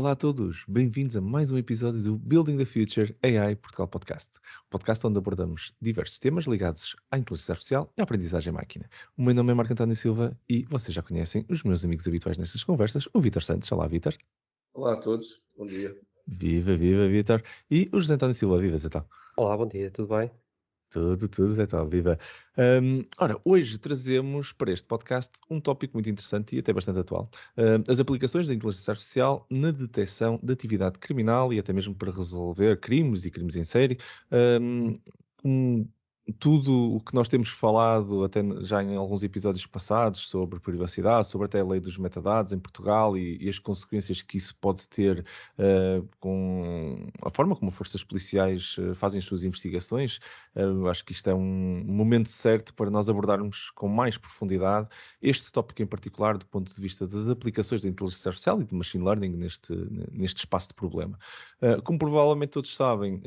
Olá a todos, bem-vindos a mais um episódio do Building the Future AI Portugal Podcast. O podcast onde abordamos diversos temas ligados à inteligência artificial e à aprendizagem máquina. O meu nome é Marco António Silva e vocês já conhecem os meus amigos habituais nestas conversas, o Vítor Santos. Olá, Vítor. Olá a todos, bom dia. Viva, viva, Vítor. E o José António Silva. Viva, Zé Tal. Olá, bom dia, tudo bem? Tudo, Zé Tal, viva. Ora, hoje trazemos para este podcast um tópico muito interessante e até bastante atual. As aplicações da inteligência artificial na detecção de atividade criminal e até mesmo para resolver crimes e crimes em série. Um, Tudo o que nós temos falado até já em alguns episódios passados sobre privacidade, sobre até a lei dos metadados em Portugal e as consequências que isso pode ter com a forma como forças policiais fazem as suas investigações. Acho que isto é um momento certo para nós abordarmos com mais profundidade este tópico em particular do ponto de vista das aplicações da inteligência artificial e do machine learning neste espaço de problema. Como provavelmente todos sabem,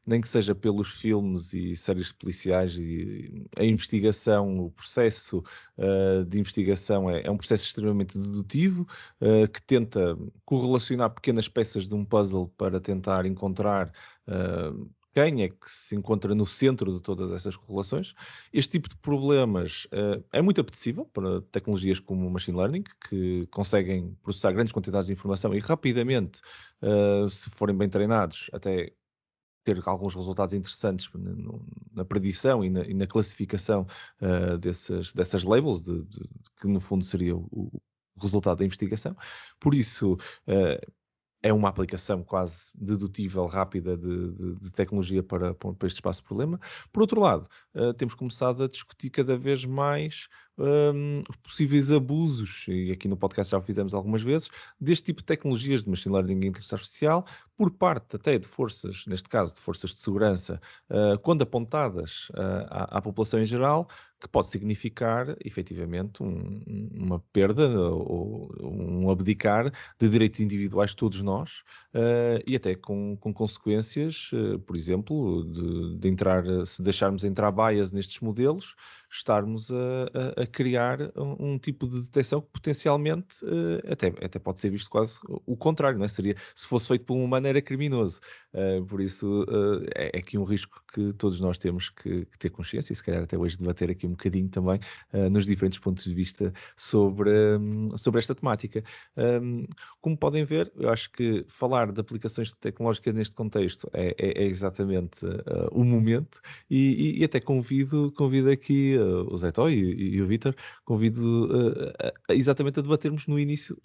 nem que seja pelos filmes e séries policiais, e a investigação, o processo de investigação é um processo extremamente dedutivo, que tenta correlacionar pequenas peças de um puzzle para tentar encontrar quem é que se encontra no centro de todas essas correlações. Este tipo de problemas é muito apetecível para tecnologias como o machine learning, que conseguem processar grandes quantidades de informação e rapidamente, se forem bem treinados, até ter alguns resultados interessantes na predição e na classificação dessas labels, que no fundo seria o resultado da investigação. Por isso, é uma aplicação quase dedutível, rápida de tecnologia para este espaço de problema. Por outro lado, temos começado a discutir cada vez mais possíveis abusos, e aqui no podcast já o fizemos algumas vezes, deste tipo de tecnologias de machine learning e inteligência artificial, por parte até de forças, neste caso de forças de segurança, quando apontadas à população em geral, que pode significar, efetivamente, uma perda ou um abdicar de direitos individuais de todos nós, e até com consequências, por exemplo, de entrar, se deixarmos entrar bias nestes modelos, estarmos a criar um tipo de detecção que potencialmente até pode ser visto quase o contrário, não é? Seria, se fosse feito por um humano, era criminoso. Por isso é aqui um risco que todos nós temos que ter consciência e se calhar até hoje debater aqui um bocadinho também nos diferentes pontos de vista sobre esta temática. Como podem ver, eu acho que falar de aplicações tecnológicas neste contexto é exatamente o momento e até convido aqui o Zé Tó e o Vítor, convido exatamente a debatermos no início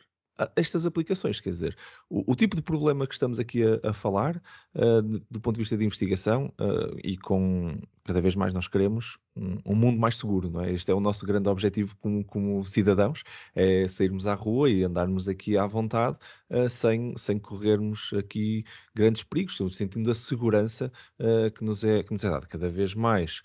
estas aplicações, quer dizer, o tipo de problema que estamos aqui a falar, do ponto de vista de investigação, e com cada vez mais nós queremos um mundo mais seguro, não é? Este é o nosso grande objetivo como cidadãos, é sairmos à rua e andarmos aqui à vontade, sem corrermos aqui grandes perigos, sentindo a segurança que nos é dada. Cada vez mais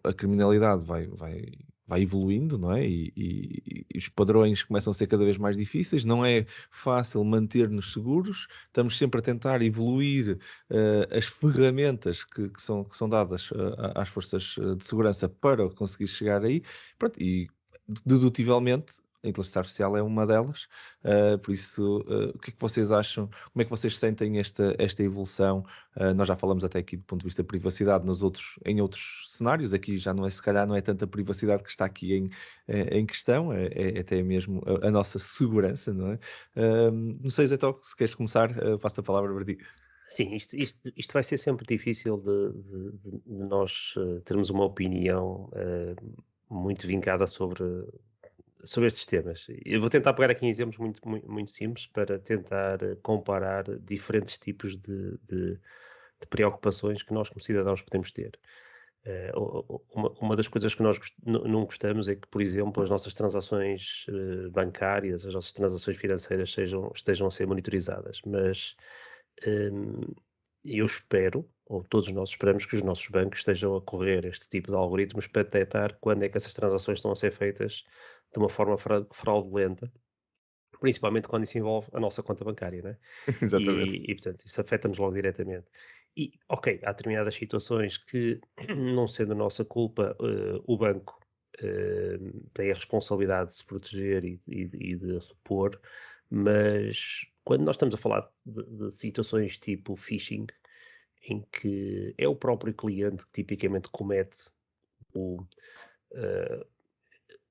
a criminalidade vai evoluindo, não é? E os padrões começam a ser cada vez mais difíceis, não é fácil manter-nos seguros, estamos sempre a tentar evoluir as ferramentas que são dadas às forças de segurança para conseguir chegar aí. Pronto, e dedutivelmente a inteligência artificial é uma delas, por isso, o que é que vocês acham? Como é que vocês sentem esta evolução? Nós já falamos até aqui do ponto de vista da privacidade em outros cenários, aqui já não é, se calhar não é tanta privacidade que está aqui em questão, é até mesmo a nossa segurança, não é? Não sei, Zé Tó, se queres começar, passo a palavra para ti. Sim, isto vai ser sempre difícil de nós termos uma opinião muito vincada sobre estes temas. Eu vou tentar pegar aqui em exemplos muito simples para tentar comparar diferentes tipos de preocupações que nós como cidadãos podemos ter. Uma das coisas que nós não gostamos é que, por exemplo, as nossas transações bancárias, as nossas transações financeiras estejam a ser monitorizadas, mas eu espero, ou todos nós esperamos, que os nossos bancos estejam a correr este tipo de algoritmos para detectar quando é que essas transações estão a ser feitas de uma forma fraudulenta, principalmente quando isso envolve a nossa conta bancária, não é? Exatamente. E portanto, isso afeta-nos logo diretamente. E, ok, há determinadas situações que, não sendo nossa culpa, o banco tem a responsabilidade de se proteger e de repor, Mas quando nós estamos a falar de situações tipo phishing, em que é o próprio cliente que tipicamente o, uh,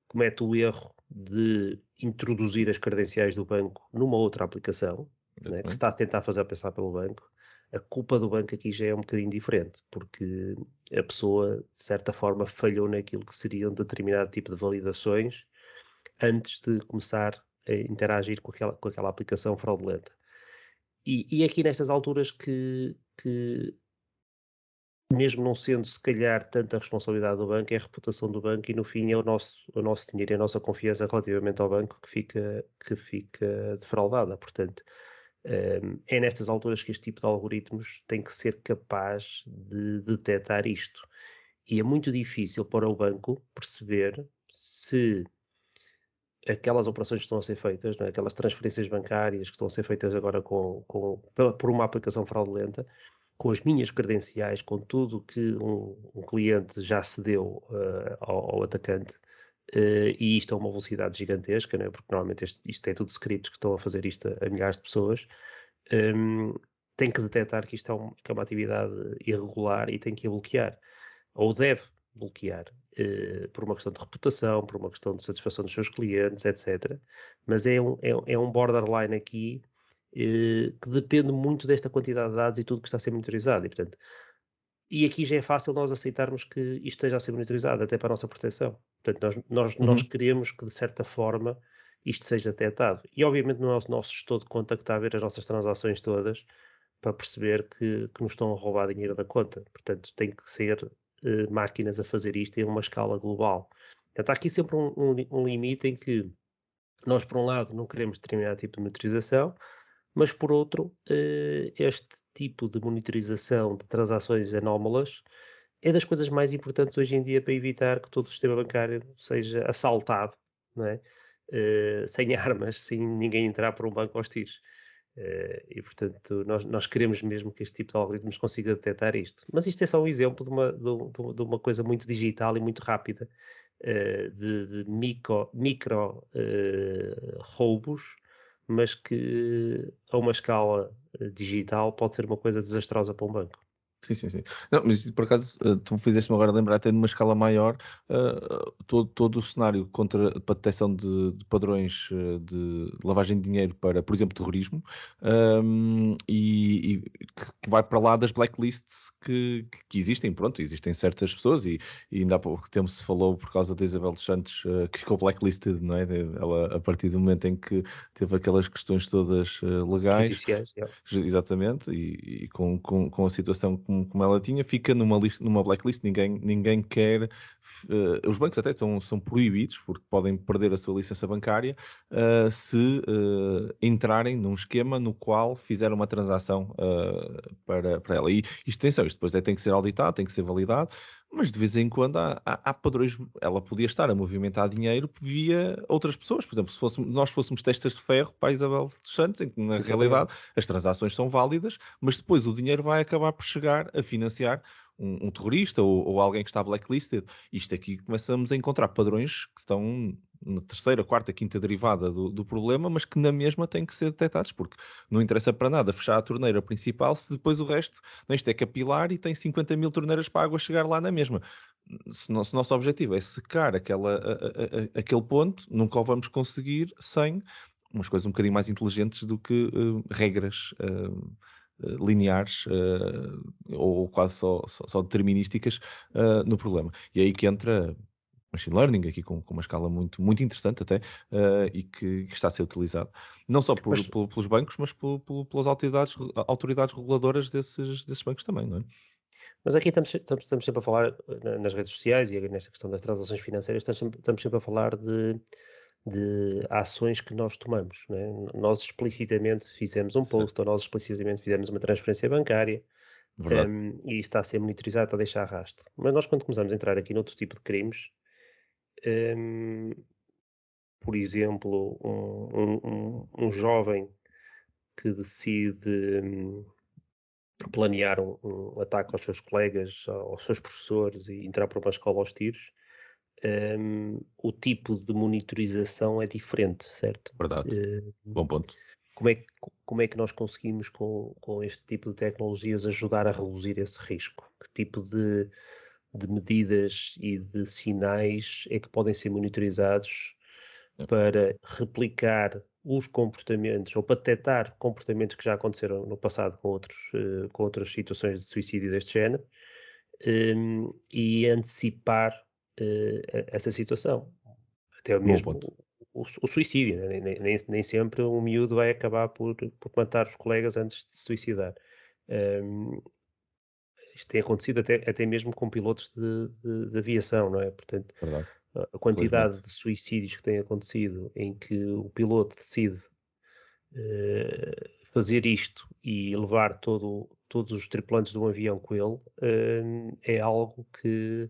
comete o erro de introduzir as credenciais do banco numa outra aplicação, né, que se está a tentar fazer passar pelo banco, a culpa do banco aqui já é um bocadinho diferente, porque a pessoa, de certa forma, falhou naquilo que seria um determinado tipo de validações antes de começar a interagir com aquela aplicação fraudulenta. E aqui nestas alturas que mesmo não sendo se calhar tanta responsabilidade do banco, é a reputação do banco e no fim é o nosso dinheiro e a nossa confiança relativamente ao banco que fica defraudada. Portanto, é nestas alturas que este tipo de algoritmos tem que ser capaz de detectar isto. E é muito difícil para o banco perceber se aquelas operações que estão a ser feitas, né, aquelas transferências bancárias que estão a ser feitas agora por uma aplicação fraudulenta, com as minhas credenciais, com tudo que um cliente já cedeu ao atacante, e isto a uma velocidade gigantesca, né, porque normalmente isto é tudo scripts que estão a fazer isto a milhares de pessoas, tem que detectar que isto que é uma atividade irregular e tem que a bloquear, ou deve bloquear, por uma questão de reputação, por uma questão de satisfação dos seus clientes, etc. Mas é um borderline aqui que depende muito desta quantidade de dados e tudo que está a ser monitorizado. E, portanto, aqui já é fácil nós aceitarmos que isto esteja a ser monitorizado, até para a nossa proteção. Portanto, nós queremos que, de certa forma, isto seja detectado. E, obviamente, não é o nosso gestor de conta que está a ver as nossas transações todas para perceber que nos estão a roubar dinheiro da conta. Portanto, tem que ser máquinas a fazer isto em uma escala global. Portanto, há aqui sempre um limite em que nós, por um lado, não queremos determinado tipo de monitorização, mas, por outro, este tipo de monitorização de transações anómalas é das coisas mais importantes hoje em dia para evitar que todo o sistema bancário seja assaltado, não é? Sem armas, sem ninguém entrar por um banco aos tiros. E, portanto, nós queremos mesmo que este tipo de algoritmos consiga detectar isto. Mas isto é só um exemplo de uma coisa muito digital e muito rápida, de micro roubos, mas que a uma escala digital pode ser uma coisa desastrosa para um banco. Sim. Não, mas por acaso, tu fizeste-me agora lembrar até numa escala maior, todo o cenário para detecção de padrões de lavagem de dinheiro para, por exemplo, terrorismo, e que vai para lá das blacklists que existem. Pronto, existem certas pessoas e ainda há pouco tempo se falou por causa da Isabel dos Santos, que ficou blacklisted, não é? Ela, a partir do momento em que teve aquelas questões todas legais. Judiciais, Exatamente, e com a situação como ela tinha, fica numa blacklist, ninguém quer. Os bancos até são proibidos, porque podem perder a sua licença bancária, se entrarem num esquema no qual fizeram uma transação para ela. E isto depois tem que ser auditado, tem que ser validado, mas de vez em quando há padrões. Ela podia estar a movimentar dinheiro via outras pessoas. Por exemplo, se nós fôssemos testas de ferro para a Isabel dos Santos, em que na realidade as transações são válidas, mas depois o dinheiro vai acabar por chegar a financiar um terrorista ou alguém que está blacklisted. Isto aqui começamos a encontrar padrões que estão na terceira, quarta, quinta derivada do problema, mas que na mesma têm que ser detectados, porque não interessa para nada fechar a torneira principal se depois o resto, isto é capilar e tem 50 mil torneiras para a água chegar lá na mesma. Se o nosso objetivo é secar aquele ponto, nunca o vamos conseguir sem umas coisas um bocadinho mais inteligentes do que regras lineares ou quase só determinísticas no problema. E é aí que entra machine learning, aqui com uma escala muito, muito interessante até, e que está a ser utilizado. Não só pelos bancos, mas pelas autoridades reguladoras desses bancos também, não é? Mas aqui estamos sempre a falar, nas redes sociais e nesta questão das transações financeiras, estamos sempre a falar de ações que nós tomamos. Não é? Nós explicitamente fizemos um post, ou nós explicitamente fizemos uma transferência bancária, e isso está a ser monitorizado, está a deixar rastro. Mas nós, quando começamos a entrar aqui noutro tipo de crimes, por exemplo, um jovem que decide planear um ataque aos seus colegas, aos seus professores e entrar para uma escola aos tiros, o tipo de monitorização é diferente, certo? Verdade. Bom ponto. Como é que nós conseguimos, com este tipo de tecnologias, ajudar a reduzir esse risco? Que tipo de medidas e de sinais é que podem ser monitorizados para replicar os comportamentos ou para detectar comportamentos que já aconteceram no passado com outras situações de suicídio deste género, e antecipar essa situação? Até mesmo o suicídio, né? Nem sempre um miúdo vai acabar por matar os colegas antes de se suicidar. Isto tem acontecido até mesmo com pilotos de aviação, não é? Portanto, Verdade. a quantidade de suicídios que tem acontecido em que o piloto decide fazer isto e levar todos os tripulantes de um avião com ele, é algo que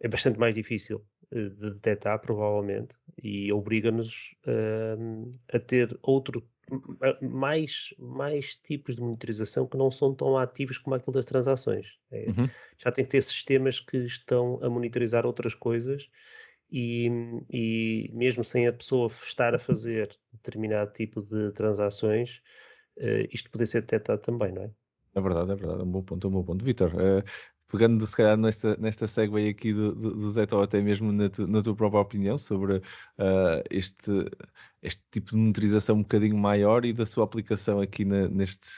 é bastante mais difícil de detectar, provavelmente, e obriga-nos a ter mais tipos de monitorização que não são tão ativos como aquilo das transações. Já tem que ter sistemas que estão a monitorizar outras coisas e mesmo sem a pessoa estar a fazer determinado tipo de transações, isto poder ser detectado também, não é? É verdade, é um bom ponto. Vítor, pegando se calhar nesta segue aqui do Zé, ou até mesmo na tua própria opinião sobre este tipo de monitorização um bocadinho maior e da sua aplicação aqui neste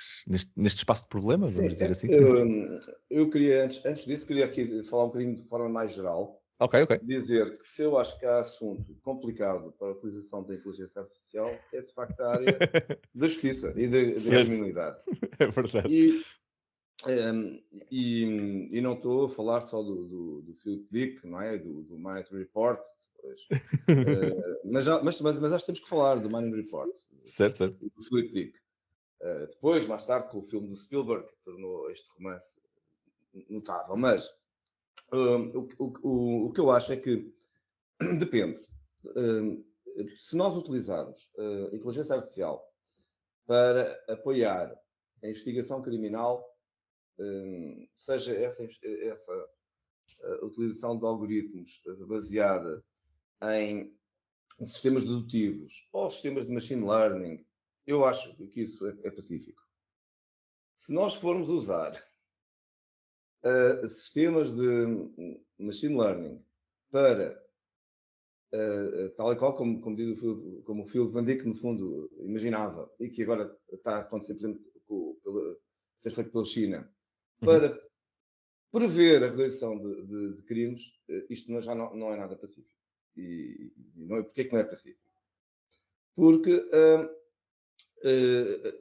espaço de problema, vamos dizer assim. Eu queria, antes disso, queria aqui falar um bocadinho de forma mais geral. Ok. Dizer que se eu acho que há assunto complicado para a utilização da inteligência artificial, é de facto a área da justiça e da criminalidade. É verdade. E não estou a falar só do Philip Dick, não é? Do Minority Report, mas acho que temos que falar do Minority Report. Certo. Do Philip Dick. Depois, mais tarde, com o filme do Spielberg, que tornou este romance notável. Mas o que eu acho é que depende. Se nós utilizarmos a inteligência artificial para apoiar a investigação criminal, seja essa utilização de algoritmos baseada em sistemas dedutivos ou sistemas de machine learning, eu acho que isso é pacífico. Se nós formos usar sistemas de machine learning para, tal e qual como o Philip Van Dijk, no fundo, imaginava, e que agora está a acontecer, por exemplo, ser feito pela China, para prever a realização de crimes, isto já não é nada pacífico. E porquê que não é pacífico? Porque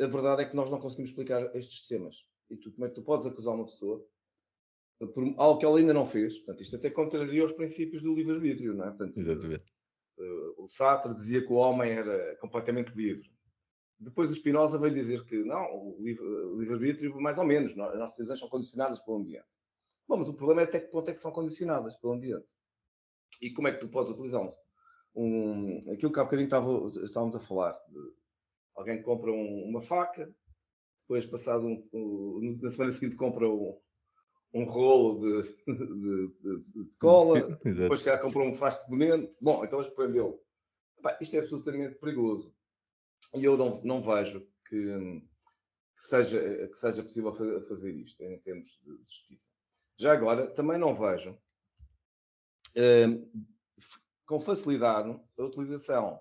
a verdade é que nós não conseguimos explicar estes sistemas. E como é que tu podes acusar uma pessoa por algo que ela ainda não fez? Portanto, isto até contraria os princípios do livre-arbítrio, não é? Portanto, exatamente. O Sartre dizia que o homem era completamente livre. Depois o Spinoza veio dizer que não, o livre-arbítrio mais ou menos, as nossas decisões são condicionadas pelo ambiente. Bom, mas o problema é até que ponto é que são condicionadas pelo ambiente. E como é que tu podes utilizar aquilo que há bocadinho estávamos a falar, de alguém que compra uma faca, depois passado na semana seguinte compra um rolo de cola, depois que compra um frasco de veneno, bom, então vamos prendê-lo. Isto é absolutamente perigoso. E eu não vejo que seja possível fazer isto em termos de justiça. Já agora, também não vejo com facilidade a utilização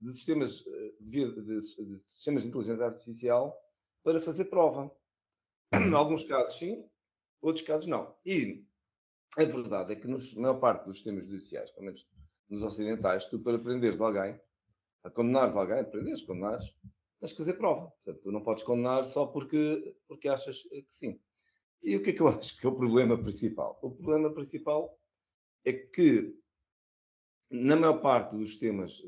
de sistemas de inteligência artificial para fazer prova. Em alguns casos sim, outros casos não. E a verdade é que na maior parte dos sistemas judiciais, pelo menos nos ocidentais, tu para prenderes alguém, a condenares alguém, condenares, tens que fazer prova. Portanto, tu não podes condenar só porque achas que sim. E o que é que eu acho que é o problema principal? O problema principal é que, na maior parte dos sistemas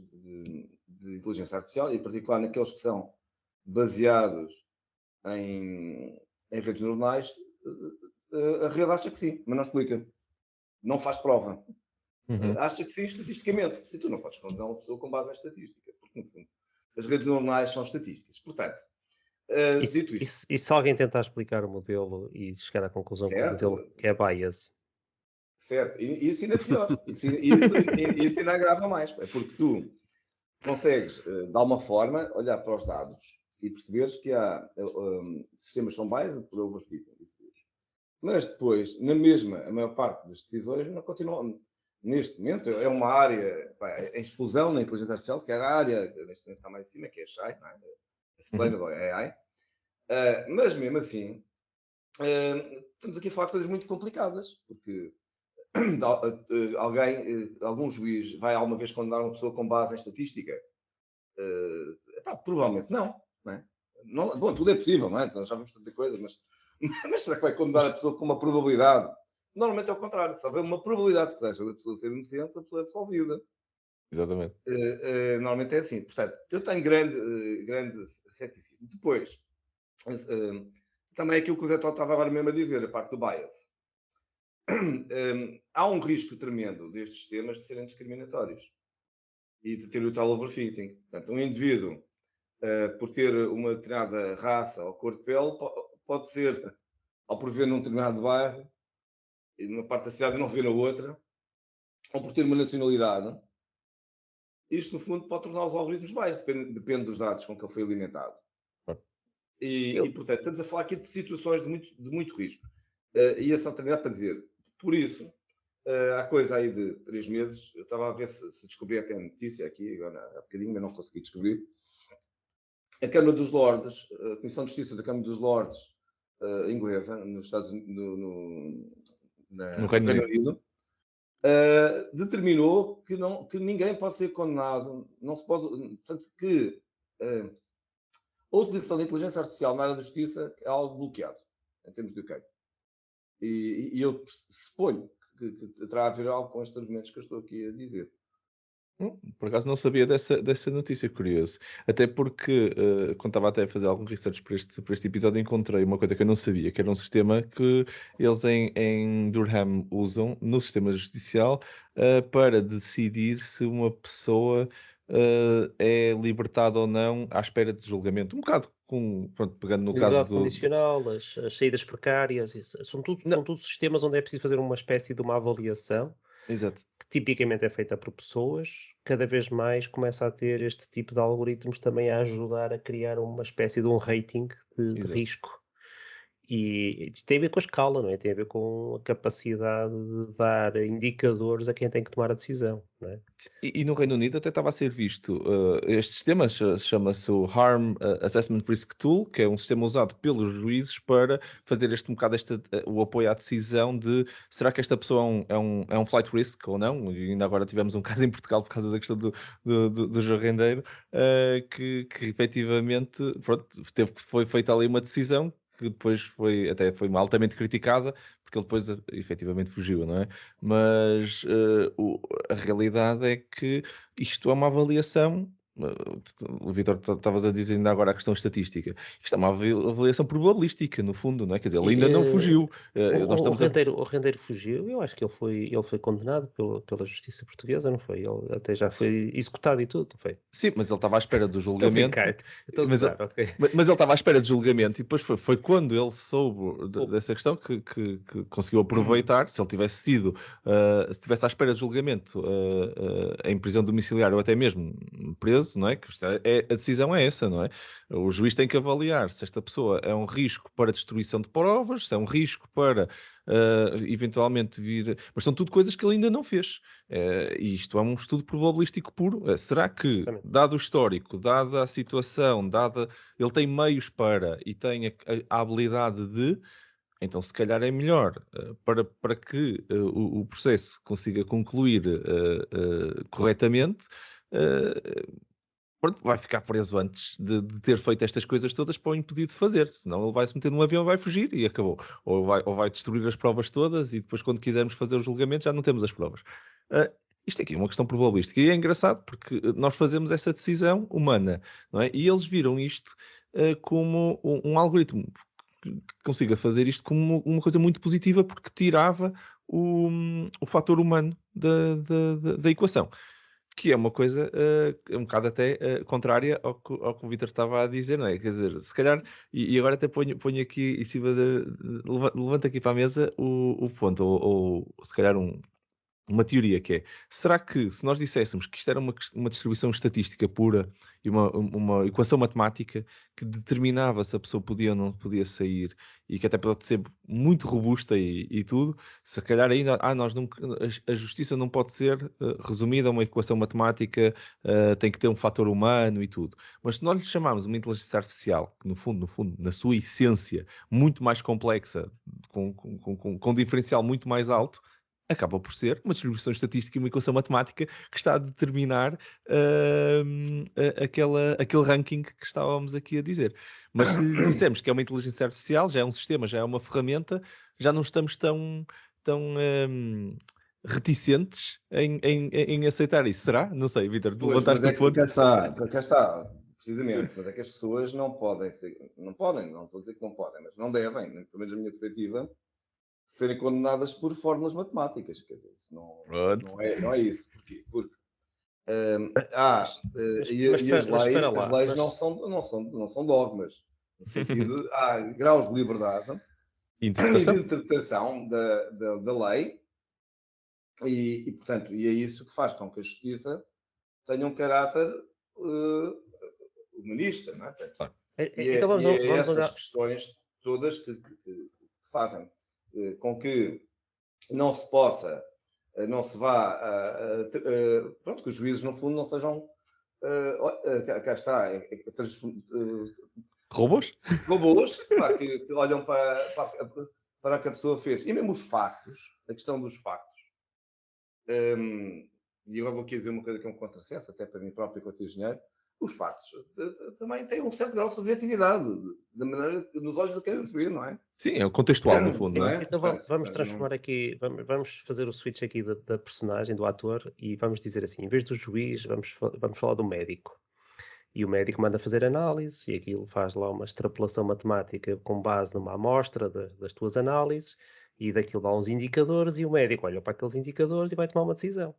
de inteligência artificial, e em particular naqueles que são baseados em redes neuronais, a rede acha que sim, mas não explica. Não faz prova. Acha que sim estatisticamente. E tu não podes condenar uma pessoa com base na estatística. Porque, no fundo, as redes neuronais são estatísticas. Portanto, dito isto... E se alguém tentar explicar o modelo e chegar à conclusão que o modelo é bias? Certo, e isso ainda é pior. Isso ainda agrava mais. É porque tu consegues, de alguma forma, olhar para os dados e perceberes que há sistemas são biased por overfitting. Mas depois, na mesma, a maior parte das decisões não continuam. Neste momento, é uma área em explosão na inteligência artificial, que é a área, neste momento está mais em cima, que é a SHAI, não é? Explainable AI. Mas mesmo assim, estamos aqui a falar de coisas muito complicadas, porque algum juiz vai alguma vez condenar uma pessoa com base em estatística? Provavelmente não, não é? Não, bom, tudo é possível, não é? Nós já vimos tanta coisa, mas será que vai condenar a pessoa com uma probabilidade? Normalmente é o contrário. Se houver uma probabilidade que seja da pessoa ser inocente, a pessoa é absolvida. Exatamente. Normalmente é assim. Portanto, eu tenho grande ceticismo. Depois, também aquilo que o Zé Tó estava agora mesmo a dizer, a parte do bias. Há um risco tremendo destes sistemas de serem discriminatórios e de ter o tal overfitting. Portanto, um indivíduo, por ter uma determinada raça ou cor de pele, pode ser, ao por ver num determinado bairro, e numa parte da cidade e não ver na outra, ou por ter uma nacionalidade. Isto, no fundo, pode tornar os algoritmos biased, depende dos dados com que ele foi alimentado. E, portanto, estamos a falar aqui de situações de muito risco. E é só terminar para dizer, por isso, há coisa aí de 3 meses, eu estava a ver se descobri até a notícia aqui, agora há bocadinho, mas não consegui descobrir. A Câmara dos Lordes, a Comissão de Justiça da Câmara dos Lordes inglesa, nos Estados Unidos, no Reino Unido, determinou que ninguém pode ser condenado, não se pode, portanto, que a utilização da inteligência artificial na área da justiça é algo bloqueado, em termos de UK. E eu suponho que terá a ver algo com estes argumentos que eu estou aqui a dizer. Por acaso não sabia dessa notícia, curioso. Até porque, quando estava até a fazer algum research para este episódio, encontrei uma coisa que eu não sabia, que era um sistema que eles em Durham usam no sistema judicial para decidir se uma pessoa é libertada ou não à espera de julgamento. Um bocado, pronto, pegando no caso liberdade condicional, as saídas precárias, são tudo sistemas onde é preciso fazer uma espécie de uma avaliação. Exato. Que tipicamente é feita por pessoas, cada vez mais começa a ter este tipo de algoritmos também a ajudar a criar uma espécie de um rating de risco. E isto tem a ver com a escala, não é? Tem a ver com a capacidade de dar indicadores a quem tem que tomar a decisão, não é? E no Reino Unido até estava a ser visto, este sistema chama-se o Harm Assessment Risk Tool, que é um sistema usado pelos juízes para fazer o apoio à decisão de será que esta pessoa é um flight risk ou não. E ainda agora tivemos um caso em Portugal por causa da questão do João Rendeiro, que efetivamente foi feita ali uma decisão que depois foi altamente criticada, porque ele depois efetivamente fugiu, não é? Mas a realidade é que isto é uma avaliação. O Vitor, estavas a dizer ainda agora a questão estatística. Isto é uma avaliação probabilística, no fundo, não é? Quer dizer, ele ainda não fugiu. O Rendeiro fugiu, eu acho que ele foi condenado pela justiça portuguesa, não foi? Ele até já foi executado e tudo, não foi? Sim, mas ele estava à espera do julgamento. Mas ele estava à espera do julgamento e depois foi quando ele soube dessa questão que conseguiu aproveitar. Se ele tivesse sido, se estivesse à espera do julgamento em prisão domiciliar ou até mesmo preso, não é? A decisão é essa, não é? O juiz tem que avaliar se esta pessoa é um risco para destruição de provas, se é um risco para eventualmente vir... Mas são tudo coisas que ele ainda não fez. E isto é um estudo probabilístico puro. Será que, dado o histórico, dada a situação, ele tem meios para e tem a habilidade de... Então, se calhar é melhor para que o processo consiga concluir corretamente... Pronto, vai ficar preso antes de ter feito estas coisas todas para o impedir de fazer. Senão ele vai se meter num avião e vai fugir e acabou. Ou vai destruir as provas todas e depois quando quisermos fazer o julgamento já não temos as provas. Isto aqui é uma questão probabilística. E é engraçado porque nós fazemos essa decisão humana, não é? E eles viram isto como um algoritmo que consiga fazer isto como uma coisa muito positiva porque tirava o fator humano da equação. Que é uma coisa um bocado até contrária ao que o Vítor estava a dizer, não é? Quer dizer, se calhar, e agora até ponho aqui em cima levanto aqui para a mesa o ponto, ou se calhar uma teoria que é, será que se nós disséssemos que isto era uma distribuição estatística pura e uma equação matemática que determinava se a pessoa podia ou não podia sair e que até pode ser muito robusta e tudo, se calhar ainda a justiça não pode ser resumida a uma equação matemática, tem que ter um fator humano e tudo. Mas se nós lhe chamarmos uma inteligência artificial, que no fundo, na sua essência, muito mais complexa, com um diferencial muito mais alto, acaba por ser uma distribuição estatística e uma equação matemática que está a determinar aquele ranking que estávamos aqui a dizer. Mas se lhe dissermos que é uma inteligência artificial, já é um sistema, já é uma ferramenta, já não estamos tão reticentes em aceitar isso. Será? Não sei, Vítor, tu levantaste o ponto. Cá está, precisamente. Mas é que as pessoas não podem, não estou a dizer que não podem, mas não devem, pelo menos da minha perspectiva, serem condenadas por fórmulas matemáticas. Quer dizer, isso não é isso. Porquê? Porque as leis não são dogmas. No sentido de há graus de liberdade e de interpretação da lei e, portanto, é isso que faz com que a justiça tenha um caráter humanista, não é? Portanto, então vamos essas questões todas que fazem com que não se vá pronto, que os juízes no fundo não sejam cá está robôs que olham para o que a pessoa fez, e mesmo os factos, a questão dos factos, e agora vou aqui dizer uma coisa que é um contrassenso até para mim próprio enquanto engenheiro. Os factos também têm um certo grau de subjetividade, da maneira, nos olhos de quem os vê, não é? Sim, é o contextual, no fundo, não é? Então vamos transformar aqui, vamos fazer o switch aqui da personagem, do ator, e vamos dizer assim, em vez do juiz, vamos falar do médico. E o médico manda fazer análise, e aquilo faz lá uma extrapolação matemática com base numa amostra das tuas análises, e daquilo dá uns indicadores, e o médico olha para aqueles indicadores e vai tomar uma decisão.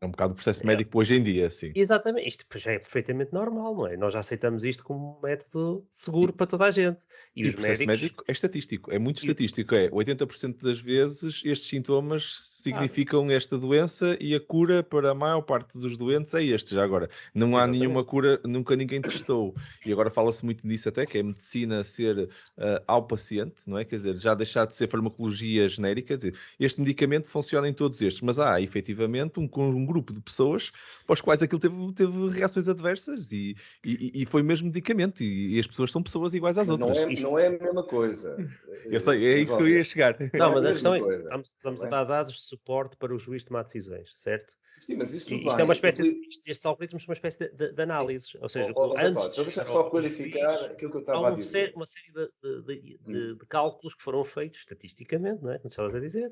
É um bocado o processo médico hoje em dia, sim. Exatamente, isto já é perfeitamente normal, não é? Nós já aceitamos isto como um método seguro para toda a gente. E o processo médico é estatístico, é muito estatístico. 80% das vezes estes sintomas significam esta doença e a cura para a maior parte dos doentes é este. Já agora, não há nenhuma cura, nunca ninguém testou. E agora fala-se muito disso até, que é a medicina ser ao paciente, não é? Quer dizer, já deixar de ser farmacologia genérica. Dizer, este medicamento funciona em todos estes, mas há efetivamente um grupo de pessoas para os quais aquilo teve reações adversas e foi mesmo medicamento e as pessoas são pessoas iguais às outras. Não é a mesma coisa. Eu sei, é isso que eu ia chegar. Não, mas a questão é que estamos a dar dados de suporte para o juiz tomar decisões, certo? Sim, mas isto é uma espécie estes algoritmos são uma espécie de análises, ou seja, antes deixa só clarificar aquilo que eu estava a dizer. Uma série de cálculos que foram feitos estatisticamente, não é? Como estavas a dizer,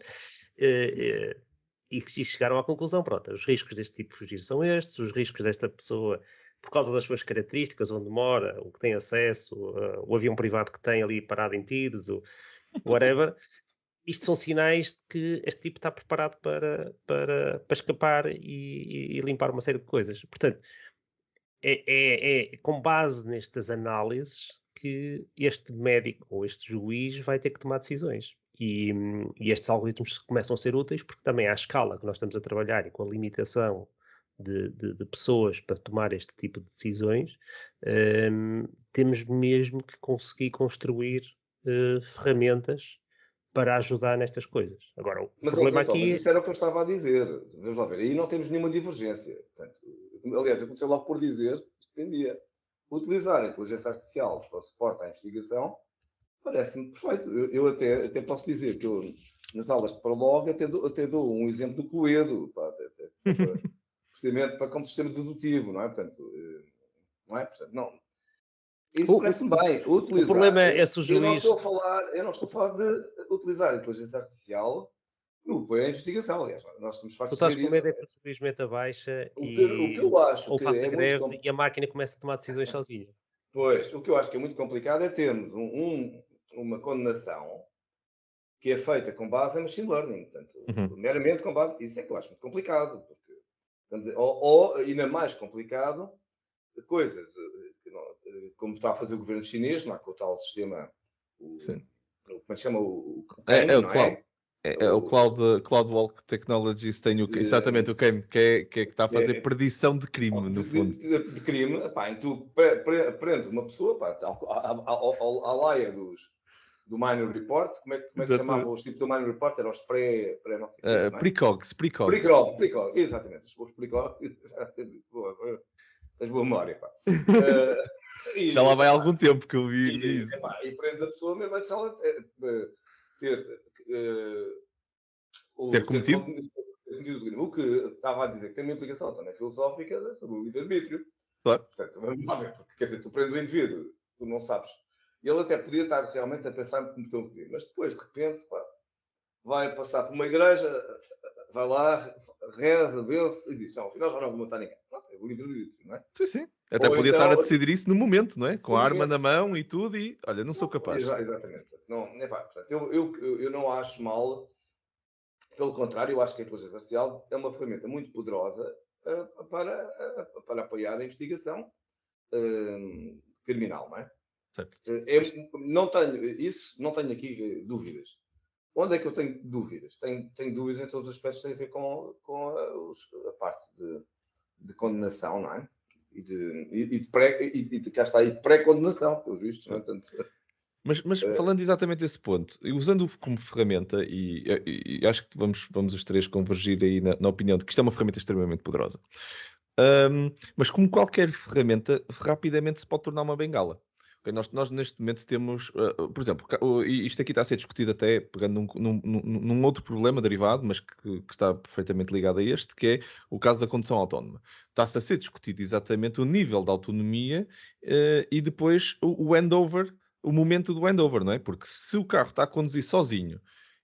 e chegaram à conclusão, pronto, os riscos deste tipo de fugir são estes, os riscos desta pessoa, por causa das suas características, onde mora, o que tem acesso, o avião privado que tem ali parado em tiros, o whatever, isto são sinais de que este tipo está preparado para escapar e limpar uma série de coisas. Portanto, é com base nestas análises que este médico ou este juiz vai ter que tomar decisões. E estes algoritmos começam a ser úteis porque também à escala que nós estamos a trabalhar e com a limitação de pessoas para tomar este tipo de decisões, temos mesmo que conseguir construir ferramentas para ajudar nestas coisas. Agora, o problema aqui... Mas isso era o que eu estava a dizer. Vamos lá ver. Aí não temos nenhuma divergência. Portanto, aliás, eu comecei logo por dizer, dependia. Utilizar a inteligência artificial para o suporte à investigação parece-me perfeito. Eu até posso dizer que eu, nas aulas de Prolog, até dou um exemplo do Cluedo, precisamente como sistema dedutivo, não é? Portanto, não é? Portanto, não. Isso parece-me bem. Utilizar. O problema é se o juiz... Eu não estou a falar de utilizar a inteligência artificial no apoio à investigação. Aliás, nós estamos fartos de ver isso. Tu estás com medo é que o simplesmente baixa o que eu acho ou faça greve e a máquina começa a tomar decisões sozinha. Pois, o que eu acho que é muito complicado é termos uma condenação que é feita com base em machine learning. Portanto, meramente com base... Isso é que eu acho muito complicado, porque Ou, ainda mais complicado, coisas como está a fazer o governo chinês, lá com o tal sistema, Sim. como é que chama? O É CAIM, o não cloud. é? É o Cloud Walk Technologies, tem exatamente o CAIM, que está a fazer predição de crime, no fundo. De crime, em que tu prendes uma pessoa, à laia do Minor Report. Como é que se chamava os tipos do Minor Report? Eram os não sei quê, não é? Precogs. Precogs, exatamente. Os precogs. Tens boa memória, pá. Já lá vai há algum tempo que eu vi isso. E prendes a pessoa mesmo antes de ela ter cometido o crime. O que estava a dizer que tem uma implicação também filosófica sobre o livre-arbítrio. Claro. Portanto, vamos lá ver, porque quer dizer, tu prendes o indivíduo, tu não sabes. Ele até podia estar realmente a pensar em cometer um crime, mas depois, de repente, vai passar por uma igreja, vai lá, reza, vence e diz: não, afinal já não vou matar ninguém. Pronto, é o livre-arbítrio, não é? Sim. Até podia estar a decidir isso no momento, não é? Com a arma na mão e tudo, e olha, não sou capaz. Exatamente. Não, portanto, eu não acho mal. Pelo contrário, eu acho que a inteligência artificial é uma ferramenta muito poderosa para apoiar a investigação criminal, não é? Certo. Não tenho aqui dúvidas. Onde é que eu tenho dúvidas? Tenho dúvidas em todos os aspectos que têm a ver com a parte de condenação, não é? E de pré-condenação, pelos vistos, não é? Tanto... Mas falando exatamente desse ponto, usando-o como ferramenta, e acho que vamos os três convergir aí na opinião de que isto é uma ferramenta extremamente poderosa. Mas como qualquer ferramenta, rapidamente se pode tornar uma bengala. Okay? Nós neste momento temos, por exemplo, isto aqui está a ser discutido até pegando num outro problema derivado, mas que está perfeitamente ligado a este, que é o caso da condução autónoma. Está-se a ser discutido exatamente o nível de autonomia e depois o handover, o momento do handover, não é? Porque se o carro está a conduzir sozinho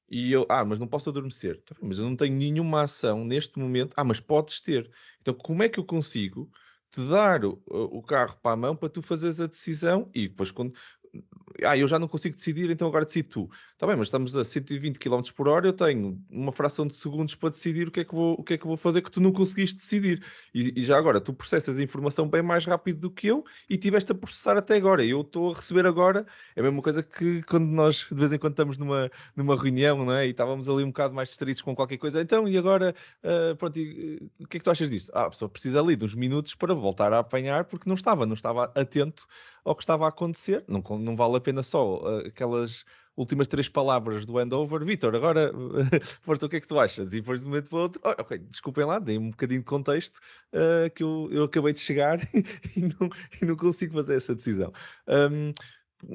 e eu, mas não posso adormecer, mas eu não tenho nenhuma ação neste momento, mas podes ter. Então, como é que eu consigo te dar o carro para a mão para tu fazeres a decisão e depois quando... eu já não consigo decidir, então agora decide tu. Está bem, mas estamos a 120 km por hora, eu tenho uma fração de segundos para decidir o que é que vou fazer que tu não conseguiste decidir. E já agora, tu processas a informação bem mais rápido do que eu e tiveste a processar até agora. Eu estou a receber agora. É a mesma coisa que quando nós, de vez em quando, estamos numa reunião, não é? E estávamos ali um bocado mais distraídos com qualquer coisa. Então, e agora, pronto, o que é que tu achas disto? A pessoa precisa ali de uns minutos para voltar a apanhar porque não estava atento ao que estava a acontecer. Não vale a pena só aquelas últimas 3 palavras do handover. Vítor, agora força, o que é que tu achas? E depois de um momento para o outro, ok, desculpem lá, dei um bocadinho de contexto que eu acabei de chegar e não consigo fazer essa decisão.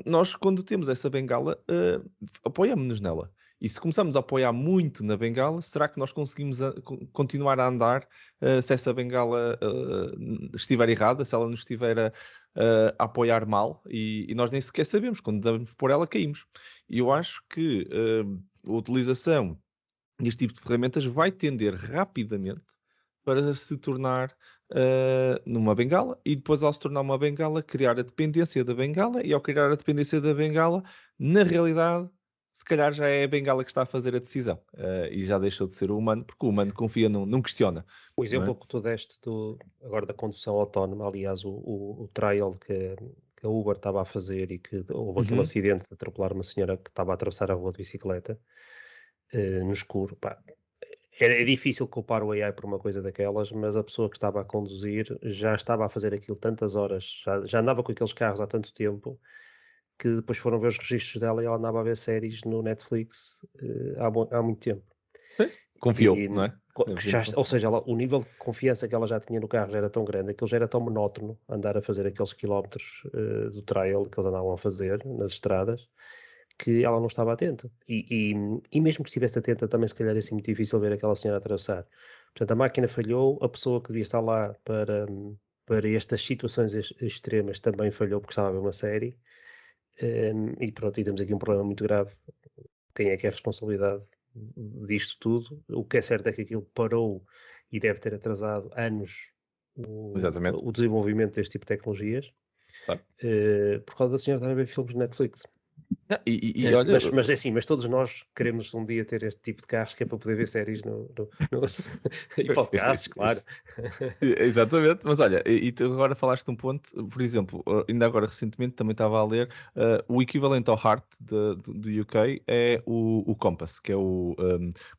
Nós, quando temos essa bengala, apoiamos-nos nela. E se começarmos a apoiar muito na bengala, será que nós conseguimos continuar a andar se essa bengala estiver errada, se ela nos estiver a apoiar mal e nós nem sequer sabemos, quando damos por ela caímos. E eu acho que a utilização deste tipo de ferramentas vai tender rapidamente para se tornar numa bengala e depois ao se tornar uma bengala, criar a dependência da bengala e ao criar a dependência da bengala, na realidade, se calhar já é a bengala que está a fazer a decisão e já deixou de ser o humano, porque o humano confia, não questiona. O exemplo que tu deste agora da condução autónoma, aliás, o trial que a Uber estava a fazer e que houve aquele acidente de atropelar uma senhora que estava a atravessar a rua de bicicleta no escuro, é difícil culpar o AI por uma coisa daquelas, mas a pessoa que estava a conduzir já estava a fazer aquilo tantas horas, já andava com aqueles carros há tanto tempo, que depois foram ver os registros dela e ela andava a ver séries no Netflix há muito tempo. Confiou, não é? Ou seja, o nível de confiança que ela já tinha no carro já era tão grande, aquilo já era tão monótono, andar a fazer aqueles quilómetros do trail que eles andavam a fazer nas estradas, que ela não estava atenta. E mesmo que estivesse atenta, também se calhar é assim muito difícil ver aquela senhora atravessar. Portanto, a máquina falhou, a pessoa que devia estar lá para estas situações extremas também falhou porque estava a ver uma série. E pronto, e temos aqui um problema muito grave. Quem é que é a responsabilidade disto tudo? O que é certo é que aquilo parou e deve ter atrasado anos o desenvolvimento deste tipo de tecnologias. Por causa da senhora estar a ver filmes de Netflix. Olha, mas é assim, mas todos nós queremos um dia ter este tipo de carros que é para poder ver séries e podcasts, claro. Exatamente, mas olha, e tu agora falaste de um ponto, por exemplo, ainda agora recentemente também estava a ler, o equivalente ao HART do UK é o Compass, que é o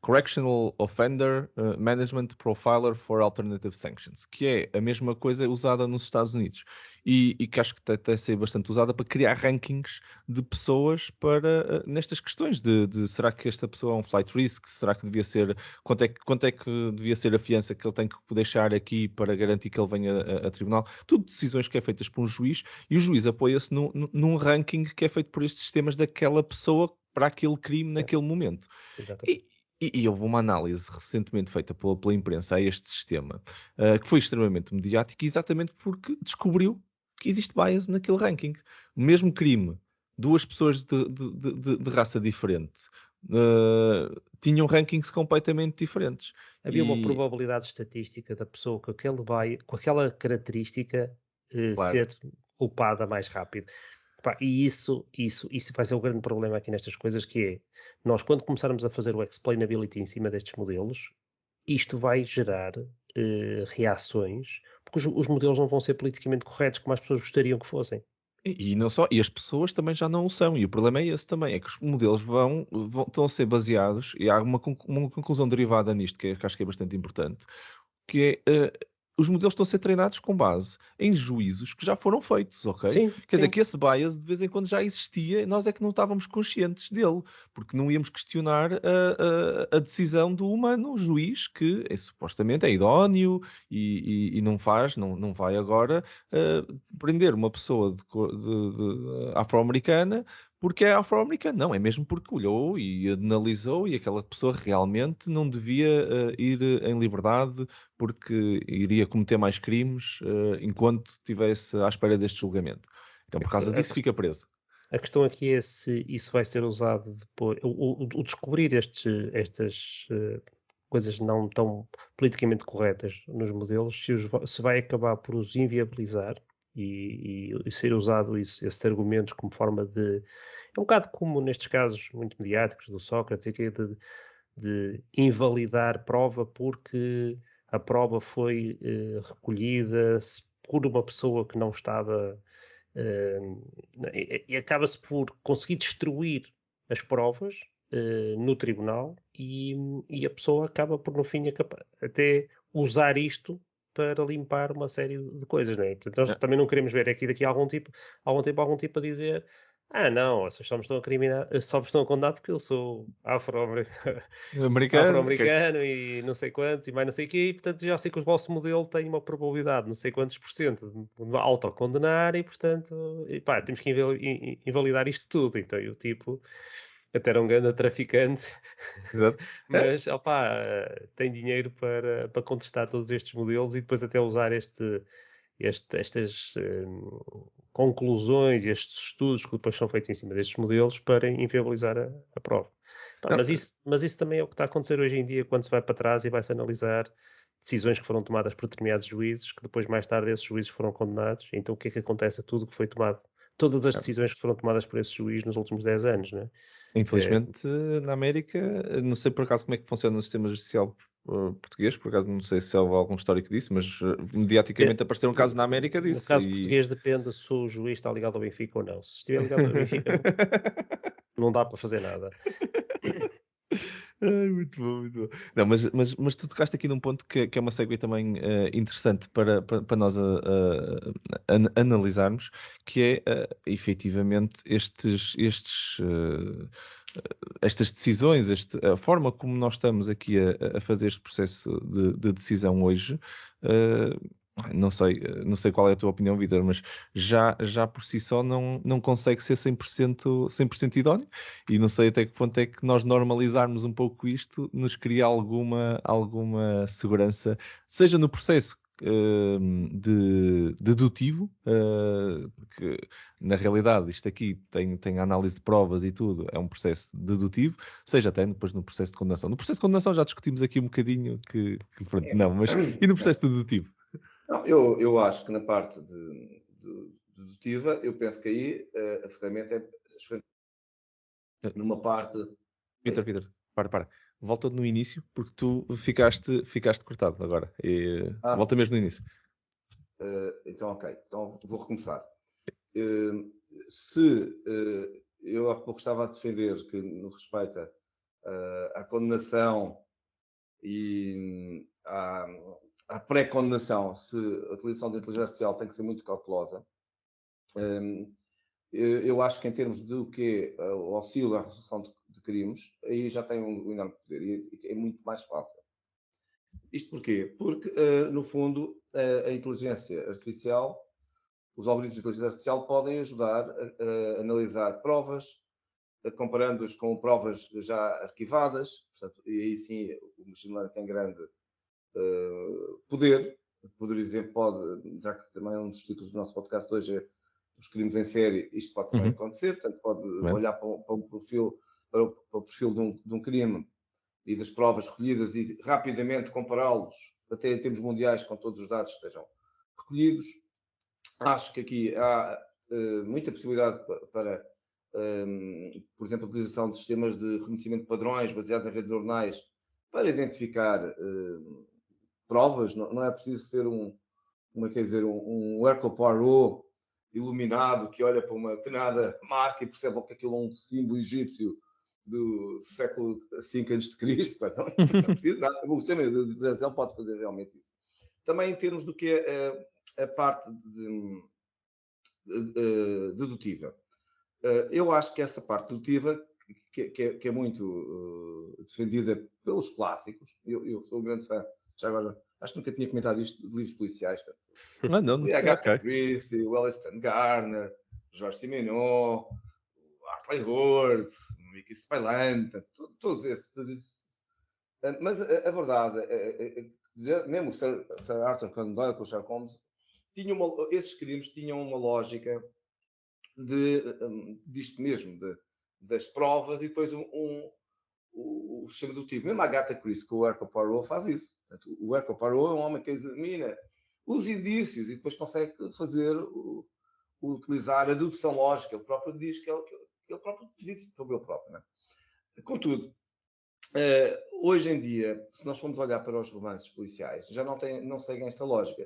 Correctional Offender Management Profiler for Alternative Sanctions, que é a mesma coisa usada nos Estados Unidos e que acho que até ser bastante usada para criar rankings de pessoas para nestas questões de será que esta pessoa é um flight risk, será que devia ser, quanto é que devia ser a fiança que ele tem que deixar aqui para garantir que ele venha a tribunal, tudo decisões que é feitas por um juiz e o juiz apoia-se num ranking que é feito por estes sistemas daquela pessoa para aquele crime naquele momento. E houve uma análise recentemente feita pela imprensa a este sistema, que foi extremamente mediático, exatamente porque descobriu que existe bias naquele ranking. O mesmo crime, duas pessoas de raça diferente, tinham rankings completamente diferentes. Havia uma probabilidade estatística da pessoa com aquela característica ser culpada mais rápido. E isso vai ser o grande problema aqui nestas coisas, que é, nós quando começarmos a fazer o explainability em cima destes modelos, isto vai gerar reações, porque os modelos não vão ser politicamente corretos como as pessoas gostariam que fossem. E não só, e as pessoas também já não o são, e o problema é esse também, é que os modelos estão a ser baseados, e há uma conclusão derivada nisto, que acho que é bastante importante, que é, os modelos estão a ser treinados com base em juízos que já foram feitos, ok? Sim, Quer dizer que esse bias de vez em quando já existia, nós é que não estávamos conscientes dele, porque não íamos questionar a decisão do humano, o juiz, que supostamente é idóneo e não vai agora prender uma pessoa de afro-americana porque é afro-americano. Não, é mesmo porque olhou e analisou e aquela pessoa realmente não devia ir em liberdade porque iria cometer mais crimes enquanto estivesse à espera deste julgamento. Então, por causa disso, fica preso. A questão aqui é se isso vai ser usado depois. O descobrir estas coisas não tão politicamente corretas nos modelos, se vai acabar por os inviabilizar e ser usado esses argumentos como forma de. É um bocado como nestes casos muito mediáticos do Sócrates, de invalidar prova porque a prova foi recolhida por uma pessoa que não estava. E acaba-se por conseguir destruir as provas no tribunal e a pessoa acaba por, no fim, até usar isto para limpar uma série de coisas, não é? Portanto, nós também não queremos ver aqui daqui a algum tipo a dizer não, vocês só me estão a condenar porque eu sou afro-americano e não sei quantos e mais não sei o quê, e portanto já sei que o vosso modelo tem uma probabilidade não sei quantos por cento de autocondenar e portanto temos que invalidar isto tudo. Então o tipo até era um grande traficante mas tem dinheiro para contestar todos estes modelos e depois até usar estas conclusões, estes estudos que depois são feitos em cima destes modelos para inviabilizar a prova. Mas isso também é o que está a acontecer hoje em dia quando se vai para trás e vai-se analisar decisões que foram tomadas por determinados juízes, que depois mais tarde esses juízes foram condenados. Então o que é que acontece a tudo que foi tomado? Todas as decisões que foram tomadas por esses juízes nos últimos 10 anos, não é? Infelizmente, na América, não sei por acaso como é que funciona o sistema judicial português, por acaso não sei se houve algum histórico disso, mas mediaticamente apareceram casos na América disso. No caso português depende se o juiz está ligado ao Benfica ou não. Se estiver ligado ao Benfica, não dá para fazer nada. Ai, muito bom, muito bom. Não, mas tu tocaste aqui num ponto que é uma segue também interessante para nós analisarmos, que é efetivamente estas decisões, a forma como nós estamos aqui a fazer este processo de decisão hoje. Não sei qual é a tua opinião, Vitor, mas já por si só não consegue ser 100% idóneo e não sei até que ponto é que nós normalizarmos um pouco isto nos cria alguma segurança, seja no processo dedutivo, porque na realidade isto aqui tem análise de provas e tudo, é um processo dedutivo, seja até depois no processo de condenação. No processo de condenação já discutimos aqui um bocadinho que pronto, não, mas e no processo dedutivo? Não, eu acho que na parte dedutiva, eu penso que aí a ferramenta é numa parte... Peter, para. Volta no início, porque tu ficaste cortado agora. Volta mesmo no início. Então, ok. Então vou recomeçar. Eu há pouco estava a defender que, no respeito à condenação e à pré-condenação, se a utilização da inteligência artificial tem que ser muito cautelosa, eu acho que em termos do que é o auxílio à resolução de crimes, aí já tem um enorme poder e é muito mais fácil. Isto porquê? Porque, no fundo, a inteligência artificial, os algoritmos de inteligência artificial podem ajudar a analisar provas, comparando-as com provas já arquivadas, portanto, e aí sim o machine learning tem grande poder. Por exemplo, já que também um dos títulos do nosso podcast hoje é os crimes em série, isto pode também acontecer, portanto pode olhar para o perfil de um crime e das provas recolhidas e rapidamente compará-los, até em termos mundiais, com todos os dados que estejam recolhidos. Acho que aqui há muita possibilidade para, por exemplo, a utilização de sistemas de reconhecimento de padrões baseados em redes neuronais para identificar provas. Não é preciso ser um Hercule Poirot iluminado que olha para uma determinada marca e percebe que aquilo é um símbolo egípcio do século V a.C. Então, não precisa nada. O sistema de inteligência pode fazer realmente isso. Também em termos do que é a parte dedutiva. Eu acho que essa parte dedutiva, que é muito defendida pelos clássicos, eu sou um grande fã, já agora, acho que nunca tinha comentado isto de livros policiais. Não. Agatha Christie, o Alston Garner, Jorge Simenon, Hartley Worth, Mickey Spillane, todos esses. Mas a verdade é mesmo o Sir Arthur Conan Doyle com o Sherlock Holmes, esses crimes tinham uma lógica disto mesmo, das provas e depois o sistema dedutivo. Mesmo a Agatha Christie com o Hercule Poirot faz isso. Portanto, o Hercule Poirot é um homem que examina os indícios e depois consegue utilizar a dedução lógica. Ele próprio diz que ele próprio diz sobre ele próprio. Não é? Contudo, hoje em dia, se nós formos olhar para os romances policiais, já não seguem esta lógica.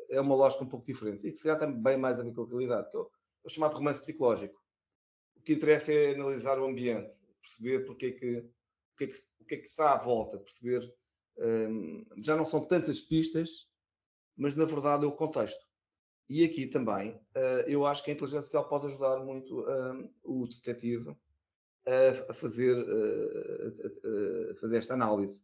É uma lógica um pouco diferente. E se calhar tem bem mais a ver com a realidade, que é o chamado romance psicológico. O que interessa é analisar o ambiente, perceber o que é que está à volta, perceber. Já não são tantas pistas, mas na verdade é o contexto. E aqui também, eu acho que a inteligência artificial pode ajudar muito o detetive a fazer esta análise.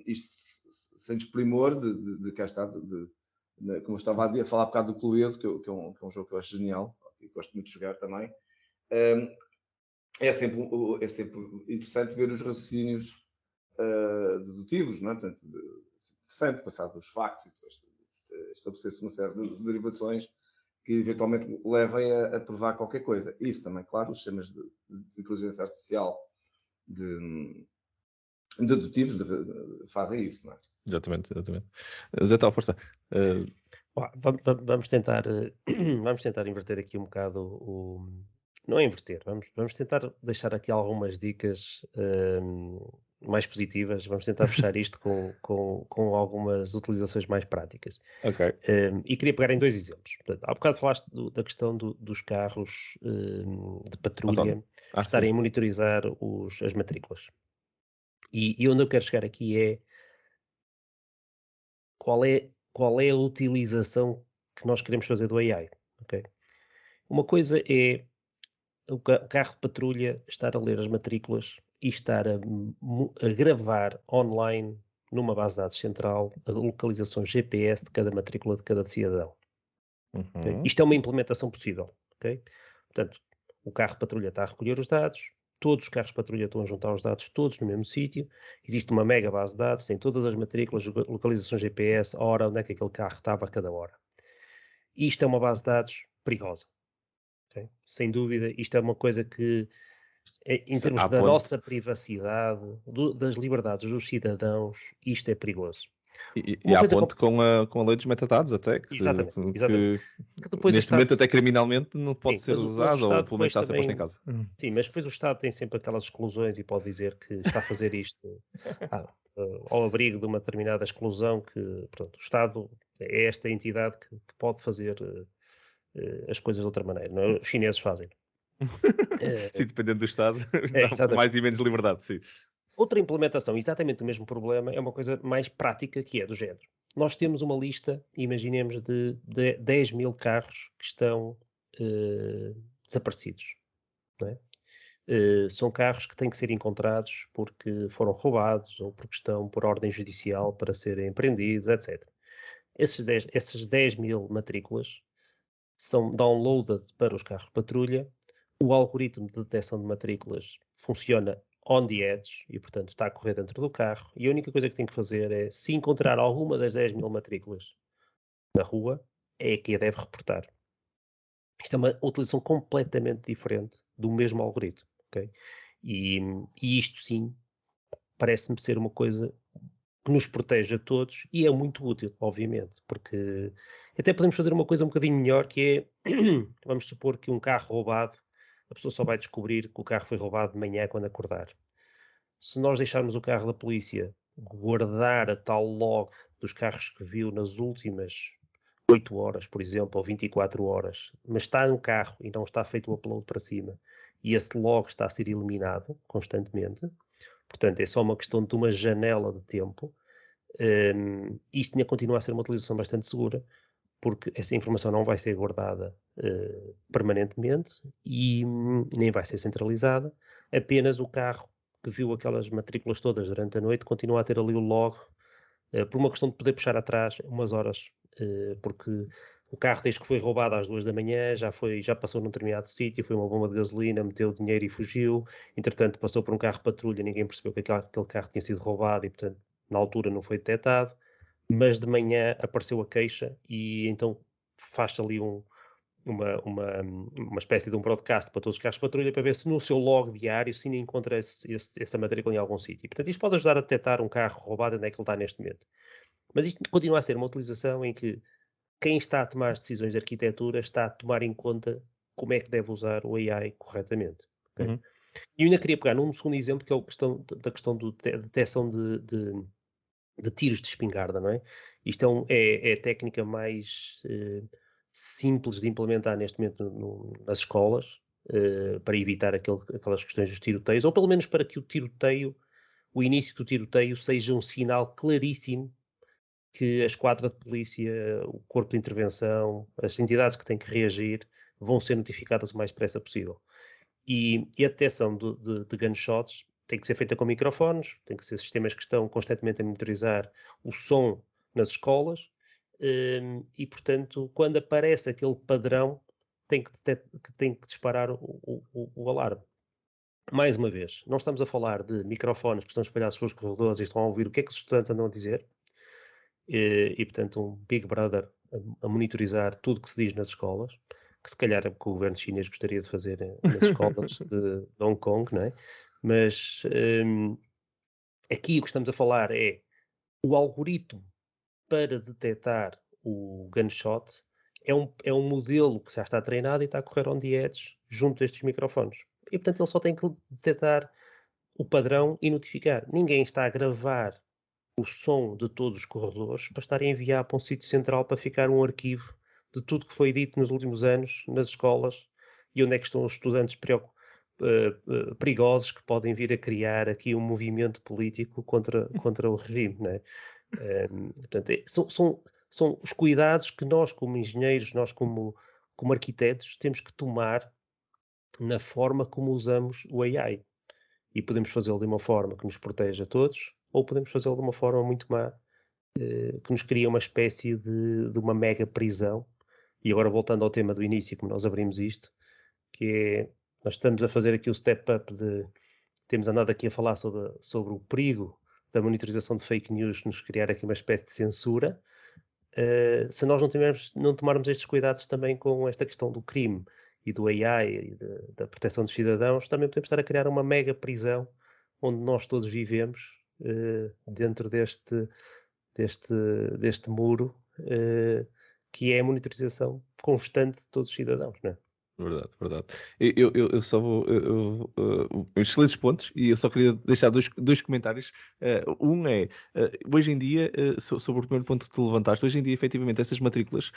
Isto sem desprimor de cá está, como eu estava a falar há bocado do Cluedo, que é um jogo que eu acho genial, e gosto muito de jogar também. É sempre interessante ver os raciocínios dedutivos, não é? Portanto, interessante passar dos factos e depois estabelecer-se uma série de derivações que eventualmente levem a provar qualquer coisa. Isso também, claro, os sistemas de inteligência artificial dedutivos fazem isso, não é? Exatamente. Zé Tal, força. Vamos tentar inverter aqui um bocado não é inverter, vamos tentar deixar aqui algumas dicas mais positivas, vamos tentar fechar isto com algumas utilizações mais práticas. Ok. E queria pegar em dois exemplos. Portanto, há bocado falaste da questão dos carros de patrulha estarem a monitorizar as matrículas. E onde eu quero chegar aqui é qual é a utilização que nós queremos fazer do AI, ok? Uma coisa é o carro de patrulha estar a ler as matrículas e estar a gravar online numa base de dados central a localização GPS de cada matrícula de cada cidadão. Okay? Isto é uma implementação possível, ok? Portanto, o carro de patrulha está a recolher os dados, todos os carros de patrulha estão a juntar os dados todos no mesmo sítio, existe uma mega base de dados, tem todas as matrículas, localização GPS, a hora onde é que aquele carro estava a cada hora. Isto é uma base de dados perigosa. Okay? Sem dúvida, isto é uma coisa que, em termos da nossa privacidade, das liberdades dos cidadãos, isto é perigoso. E há ponto com a lei dos metadados até, que depois neste momento até criminalmente não pode ser usado, ou pelo menos está a ser posto em causa. Sim, mas depois o Estado tem sempre aquelas exclusões e pode dizer que está a fazer isto ao abrigo de uma determinada exclusão, que pronto, o Estado é esta entidade que pode fazer as coisas de outra maneira. Não é? Os chineses fazem. Sim, dependendo do Estado, dá mais e menos liberdade, sim. Outra implementação, exatamente do mesmo problema, é uma coisa mais prática, que é do género. Nós temos uma lista, imaginemos, de 10 mil carros que estão desaparecidos. Não é? São carros que têm que ser encontrados porque foram roubados ou porque estão por ordem judicial para serem apreendidos, etc. Esses 10 mil matrículas são downloaded para os carros patrulha. O algoritmo de detecção de matrículas funciona on the edge e, portanto, está a correr dentro do carro. E a única coisa que tem que fazer é, se encontrar alguma das 10 mil matrículas na rua, é que a deve reportar. Isto é uma utilização completamente diferente do mesmo algoritmo. Okay? E isto, sim, parece-me ser uma coisa que nos protege a todos e é muito útil, obviamente, porque até podemos fazer uma coisa um bocadinho melhor, que é, vamos supor que um carro roubado, a pessoa só vai descobrir que o carro foi roubado de manhã quando acordar. Se nós deixarmos o carro da polícia guardar a tal log dos carros que viu nas últimas 8 horas, por exemplo, ou 24 horas, mas está no carro e não está feito o upload para cima, e esse log está a ser eliminado constantemente, portanto é só uma questão de uma janela de tempo, isto ainda continua a ser uma utilização bastante segura, porque essa informação não vai ser guardada permanentemente e nem vai ser centralizada, apenas o carro que viu aquelas matrículas todas durante a noite continua a ter ali o log, por uma questão de poder puxar atrás umas horas, porque o carro, desde que foi roubado às 2 da manhã, já passou num determinado sítio, foi uma bomba de gasolina, meteu dinheiro e fugiu, entretanto passou por um carro de patrulha, ninguém percebeu que aquele carro tinha sido roubado e, portanto, na altura não foi detectado, mas de manhã apareceu a queixa e então faz ali uma espécie de um broadcast para todos os carros de patrulha para ver se no seu log diário se ainda encontra essa matrícula em algum sítio. E, portanto, isto pode ajudar a detectar um carro roubado onde é que ele está neste momento. Mas isto continua a ser uma utilização em que quem está a tomar as decisões de arquitetura está a tomar em conta como é que deve usar o AI corretamente. Okay? Uhum. E eu ainda queria pegar num segundo exemplo, que é da questão da detecção de tiros de espingarda, não é? Isto é a técnica mais simples de implementar neste momento nas escolas, para evitar aquelas questões dos tiroteios, ou pelo menos para que o início do tiroteio seja um sinal claríssimo que a esquadra de polícia, o corpo de intervenção, as entidades que têm que reagir vão ser notificadas o mais depressa possível. E a detecção de gunshots tem que ser feita com microfones, tem que ser sistemas que estão constantemente a monitorizar o som nas escolas e, portanto, quando aparece aquele padrão, tem que disparar o alarme. Mais uma vez, não estamos a falar de microfones que estão espalhados pelos corredores e estão a ouvir o que é que os estudantes andam a dizer e portanto, um Big Brother a monitorizar tudo que se diz nas escolas, que se calhar é o que o governo chinês gostaria de fazer nas escolas de Hong Kong, não é? Mas aqui o que estamos a falar é o algoritmo para detectar o gunshot é um modelo que já está treinado e está a correr on the edge junto a estes microfones. E, portanto, ele só tem que detectar o padrão e notificar. Ninguém está a gravar o som de todos os corredores para estar a enviar para um sítio central para ficar um arquivo de tudo que foi dito nos últimos anos nas escolas e onde é que estão os estudantes perigosos que podem vir a criar aqui um movimento político contra o regime, não é? Portanto, são os cuidados que nós, como engenheiros, nós como arquitetos, temos que tomar na forma como usamos o AI. E podemos fazê-lo de uma forma que nos proteja a todos, ou podemos fazê-lo de uma forma muito má, que nos cria uma espécie de uma mega prisão. E agora voltando ao tema do início, como nós abrimos isto, que é, nós estamos a fazer aqui o step up temos andado aqui a falar sobre o perigo da monitorização de fake news, nos criar aqui uma espécie de censura. Se nós não tomarmos estes cuidados também com esta questão do crime e do AI e da proteção dos cidadãos, também podemos estar a criar uma mega prisão onde nós todos vivemos dentro deste deste muro, que é a monitorização constante de todos os cidadãos, não é? Verdade, verdade. Eu só vou. Excelentes pontos, e eu só queria deixar dois comentários. Um é, hoje em dia, sobre o primeiro ponto que tu levantaste, hoje em dia, efetivamente, essas matrículas,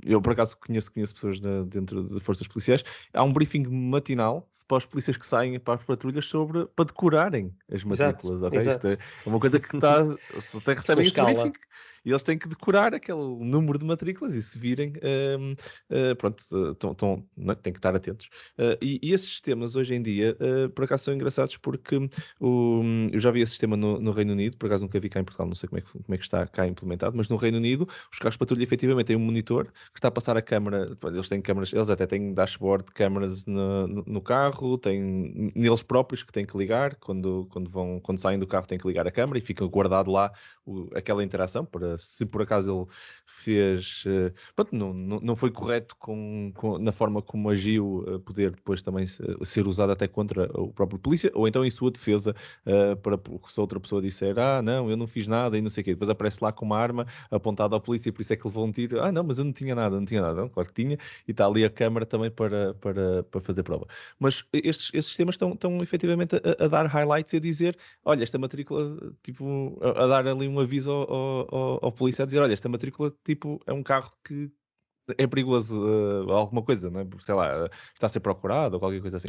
eu por acaso conheço pessoas dentro de forças policiais, há um briefing matinal para os polícias que saem para as patrulhas para decorarem as matrículas, ok? Exato. Isto é uma coisa que está. Até recebem esse escala. briefing. E eles têm que decorar aquele número de matrículas, e se virem, pronto, têm que estar atentos. E esses sistemas hoje em dia, por acaso, são engraçados, porque eu já vi esse sistema no Reino Unido, por acaso nunca vi cá em Portugal, não sei como é que está cá implementado, mas no Reino Unido os carros de patrulha efetivamente têm um monitor que está a passar a câmara. Eles têm câmaras, eles até têm dashboard de câmaras no carro, têm neles próprios que têm que ligar, quando saem do carro têm que ligar a câmara, e fica guardado lá aquela interação, para se por acaso ele fez, pronto, não foi correto na forma como agiu, poder depois também ser usado até contra o próprio polícia, ou então em sua defesa, para se outra pessoa disser, não, eu não fiz nada e não sei o quê, depois aparece lá com uma arma apontada ao polícia, e por isso é que levou um tiro, não, mas eu não tinha nada, não, claro que tinha, e está ali a câmara também para fazer prova. Mas estes sistemas estão efetivamente a dar highlights e a dizer, olha, esta matrícula, tipo, a dar ali um aviso ao polícia, a dizer, olha, esta matrícula, tipo, é um carro que é perigoso, alguma coisa, não é? Sei lá, está a ser procurado ou qualquer coisa assim.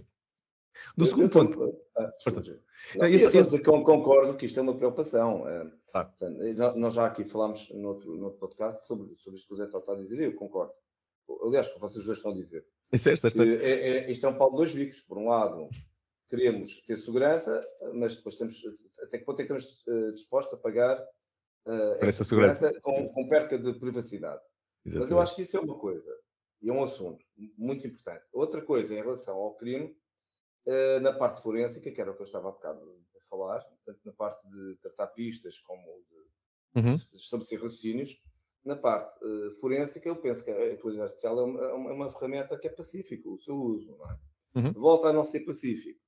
No segundo ponto... Eu só dizer que eu concordo que isto é uma preocupação. Portanto, nós já aqui falámos noutro podcast sobre isto que o Zé está a dizer, e eu concordo. Aliás, que vocês dois estão a dizer. Certo. Isto é um pau de dois bicos. Por um lado, queremos ter segurança, mas depois temos, até que ponto é que estamos dispostos a pagar essa segurança com perca de privacidade. Exatamente. Mas eu acho que isso é uma coisa, e é um assunto muito importante. Outra coisa, em relação ao crime, na parte forensica, que era o que eu estava há bocado a falar, tanto na parte de tratar pistas como de estabelecer raciocínios, na parte forensica, eu penso que a inteligência artificial é uma ferramenta que é pacífica, o seu uso, não é? Uhum. Volta a não ser pacífico,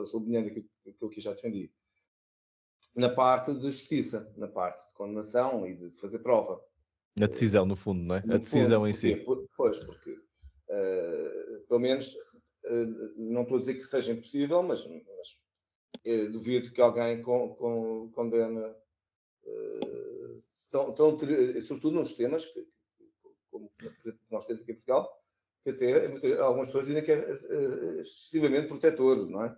sublinhando aquilo que eu já defendi. Na parte de justiça, na parte de condenação e de fazer prova. A decisão, no fundo, não é? A decisão em si. Pois, porque, pelo menos, não estou a dizer que seja impossível, mas duvido que alguém condene, sobretudo nos temas, como por exemplo, nós temos aqui em Portugal, que até algumas pessoas dizem que é excessivamente protetor, não é?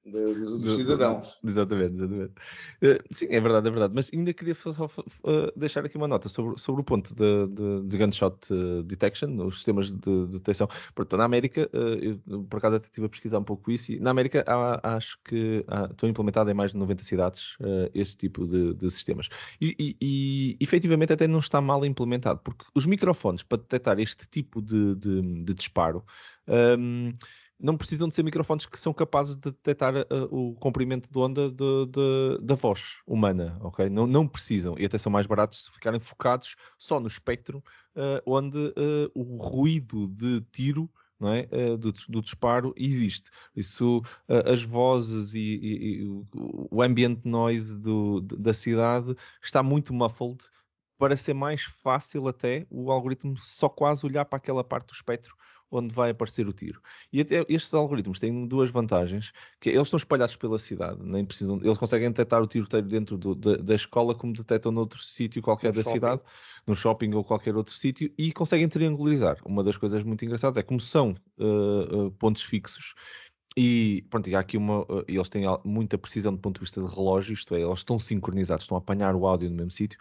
Dos cidadãos. Exatamente. Sim, é verdade. Mas ainda queria só deixar aqui uma nota sobre o ponto de gunshot detection, os sistemas de detecção. Portanto, na América, eu por acaso até estive a pesquisar um pouco isso, e na América acho que estão implementados em mais de 90 cidades este tipo de sistemas. E efetivamente até não está mal implementado, porque os microfones para detectar este tipo de disparo não precisam de ser microfones que são capazes de detectar o comprimento de onda da voz humana, ok? Não precisam, e até são mais baratos se ficarem focados só no espectro onde o ruído de tiro, não é? Do disparo existe. Isso, as vozes e o ambient noise da cidade está muito muffled, para ser mais fácil até o algoritmo só quase olhar para aquela parte do espectro onde vai aparecer o tiro. E até estes algoritmos têm duas vantagens, que eles estão espalhados pela cidade, eles conseguem detectar o tiroteio dentro da escola, como detectam noutro sítio qualquer da cidade, no shopping ou qualquer outro sítio, e conseguem triangularizar. Uma das coisas muito engraçadas é como são pontos fixos. E pronto, há aqui eles têm muita precisão do ponto de vista de relógio, isto é, eles estão sincronizados, estão a apanhar o áudio no mesmo sítio,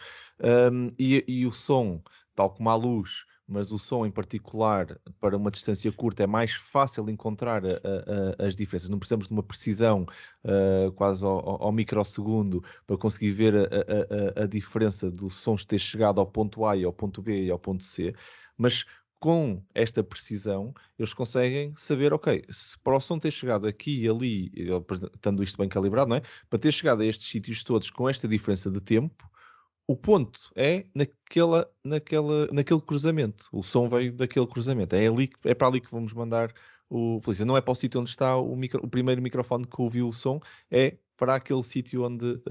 e o som, tal como a luz, mas o som em particular, para uma distância curta, é mais fácil encontrar as diferenças. Não precisamos de uma precisão quase ao microsegundo para conseguir ver a diferença do som ter chegado ao ponto A e ao ponto B e ao ponto C, mas com esta precisão, eles conseguem saber, ok, se para o som ter chegado aqui e ali, estando isto bem calibrado, não é? Para ter chegado a estes sítios todos com esta diferença de tempo, o ponto é naquele cruzamento. O som veio daquele cruzamento. É para ali que vamos mandar o polícia. Não é para o sítio onde está o primeiro microfone que ouviu o som, é para aquele sítio onde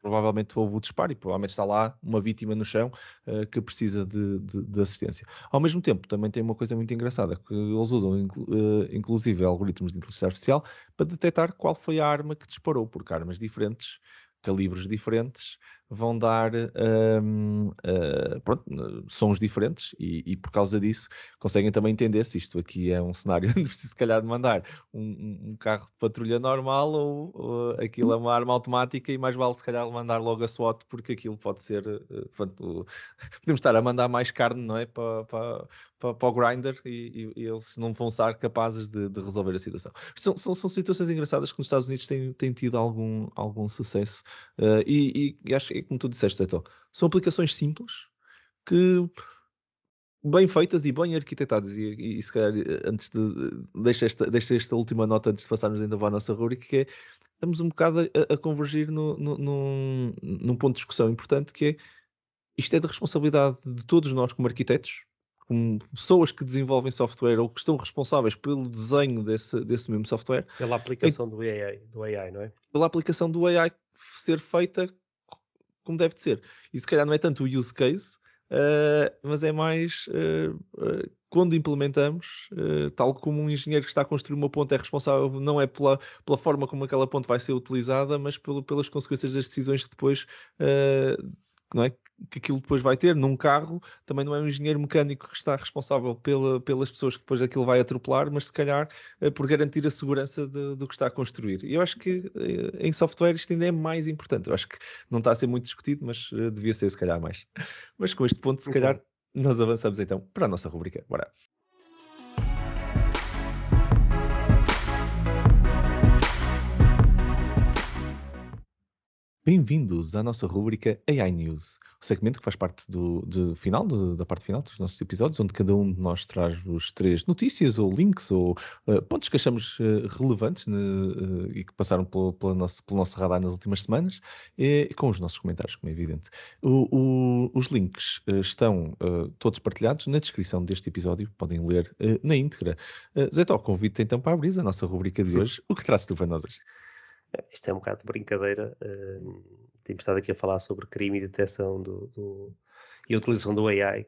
provavelmente houve o disparo e provavelmente está lá uma vítima no chão que precisa de assistência. Ao mesmo tempo, também tem uma coisa muito engraçada, que eles usam inclusive algoritmos de inteligência artificial para detectar qual foi a arma que disparou, porque armas diferentes, calibres diferentes, vão dar sons diferentes e por causa disso conseguem também entender se isto aqui é um cenário onde preciso se calhar de mandar um carro de patrulha normal ou aquilo é uma arma automática e mais vale se calhar mandar logo a SWAT porque aquilo pode ser podemos estar a mandar mais carne, não é? Para o grinder e eles não vão estar capazes de resolver a situação. São situações engraçadas que nos Estados Unidos têm tido algum sucesso e acho que, como tu disseste, Zé, são aplicações simples que bem feitas e bem arquitetadas e se calhar antes deixa esta última nota antes de passarmos ainda para a nossa rubrica, que é estamos um bocado a convergir num ponto de discussão importante que é isto é da responsabilidade de todos nós como arquitetos, como pessoas que desenvolvem software ou que estão responsáveis pelo desenho desse mesmo software. Pela aplicação do AI, não é? Pela aplicação do AI ser feita como deve de ser. E se calhar não é tanto o use case, mas é mais quando implementamos, tal como um engenheiro que está a construir uma ponte é responsável, não é pela forma como aquela ponte vai ser utilizada, mas pelas consequências das decisões que depois não é? Que aquilo depois vai ter. Num carro também não é um engenheiro mecânico que está responsável pelas pessoas que depois aquilo vai atropelar, mas se calhar por garantir a segurança do que está a construir. E eu acho que em software isto ainda é mais importante. Eu acho que não está a ser muito discutido, mas devia ser se calhar mais. Mas com este ponto, se calhar, nós avançamos então para a nossa rubrica. Bora! Bem-vindos à nossa rúbrica AI News, o segmento que faz parte da parte final dos nossos episódios, onde cada um de nós traz-vos 3 notícias ou links ou pontos que achamos relevantes e que passaram pelo nosso radar nas últimas semanas, com os nossos comentários, como é evidente. Os links estão todos partilhados na descrição deste episódio, podem ler na íntegra. Zé Tó, convido-te então para abrir a nossa rúbrica de hoje. O que trazes tu para nós hoje? Isto é um bocado de brincadeira. Temos estado aqui a falar sobre crime e detecção e a utilização do AI.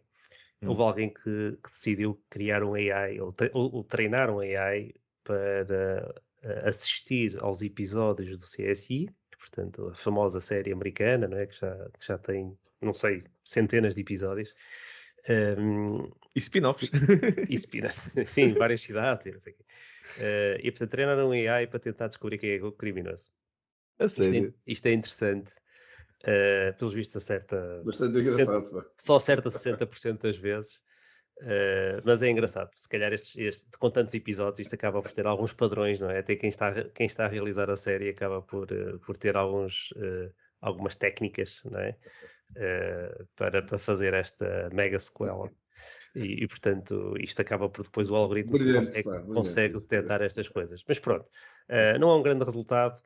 Houve alguém que decidiu criar um AI ou treinar um AI para assistir aos episódios do CSI, portanto, a famosa série americana, não é? Que já tem, não sei, centenas de episódios. E spin-offs. Sim, várias cidades, não sei o quê. E portanto treinaram um AI para tentar descobrir quem é o criminoso. A sério? Isto é interessante. Pelos vistos acerta bastante engraçado, só acerta 60% das vezes, mas é engraçado. Se calhar com tantos episódios isto acaba por ter alguns padrões, não é? Até quem está a realizar a série acaba por ter algumas técnicas, não é? Para fazer esta mega sequela. E portanto, isto acaba por depois o algoritmo consegue detectar estas coisas. Mas pronto, não é um grande resultado,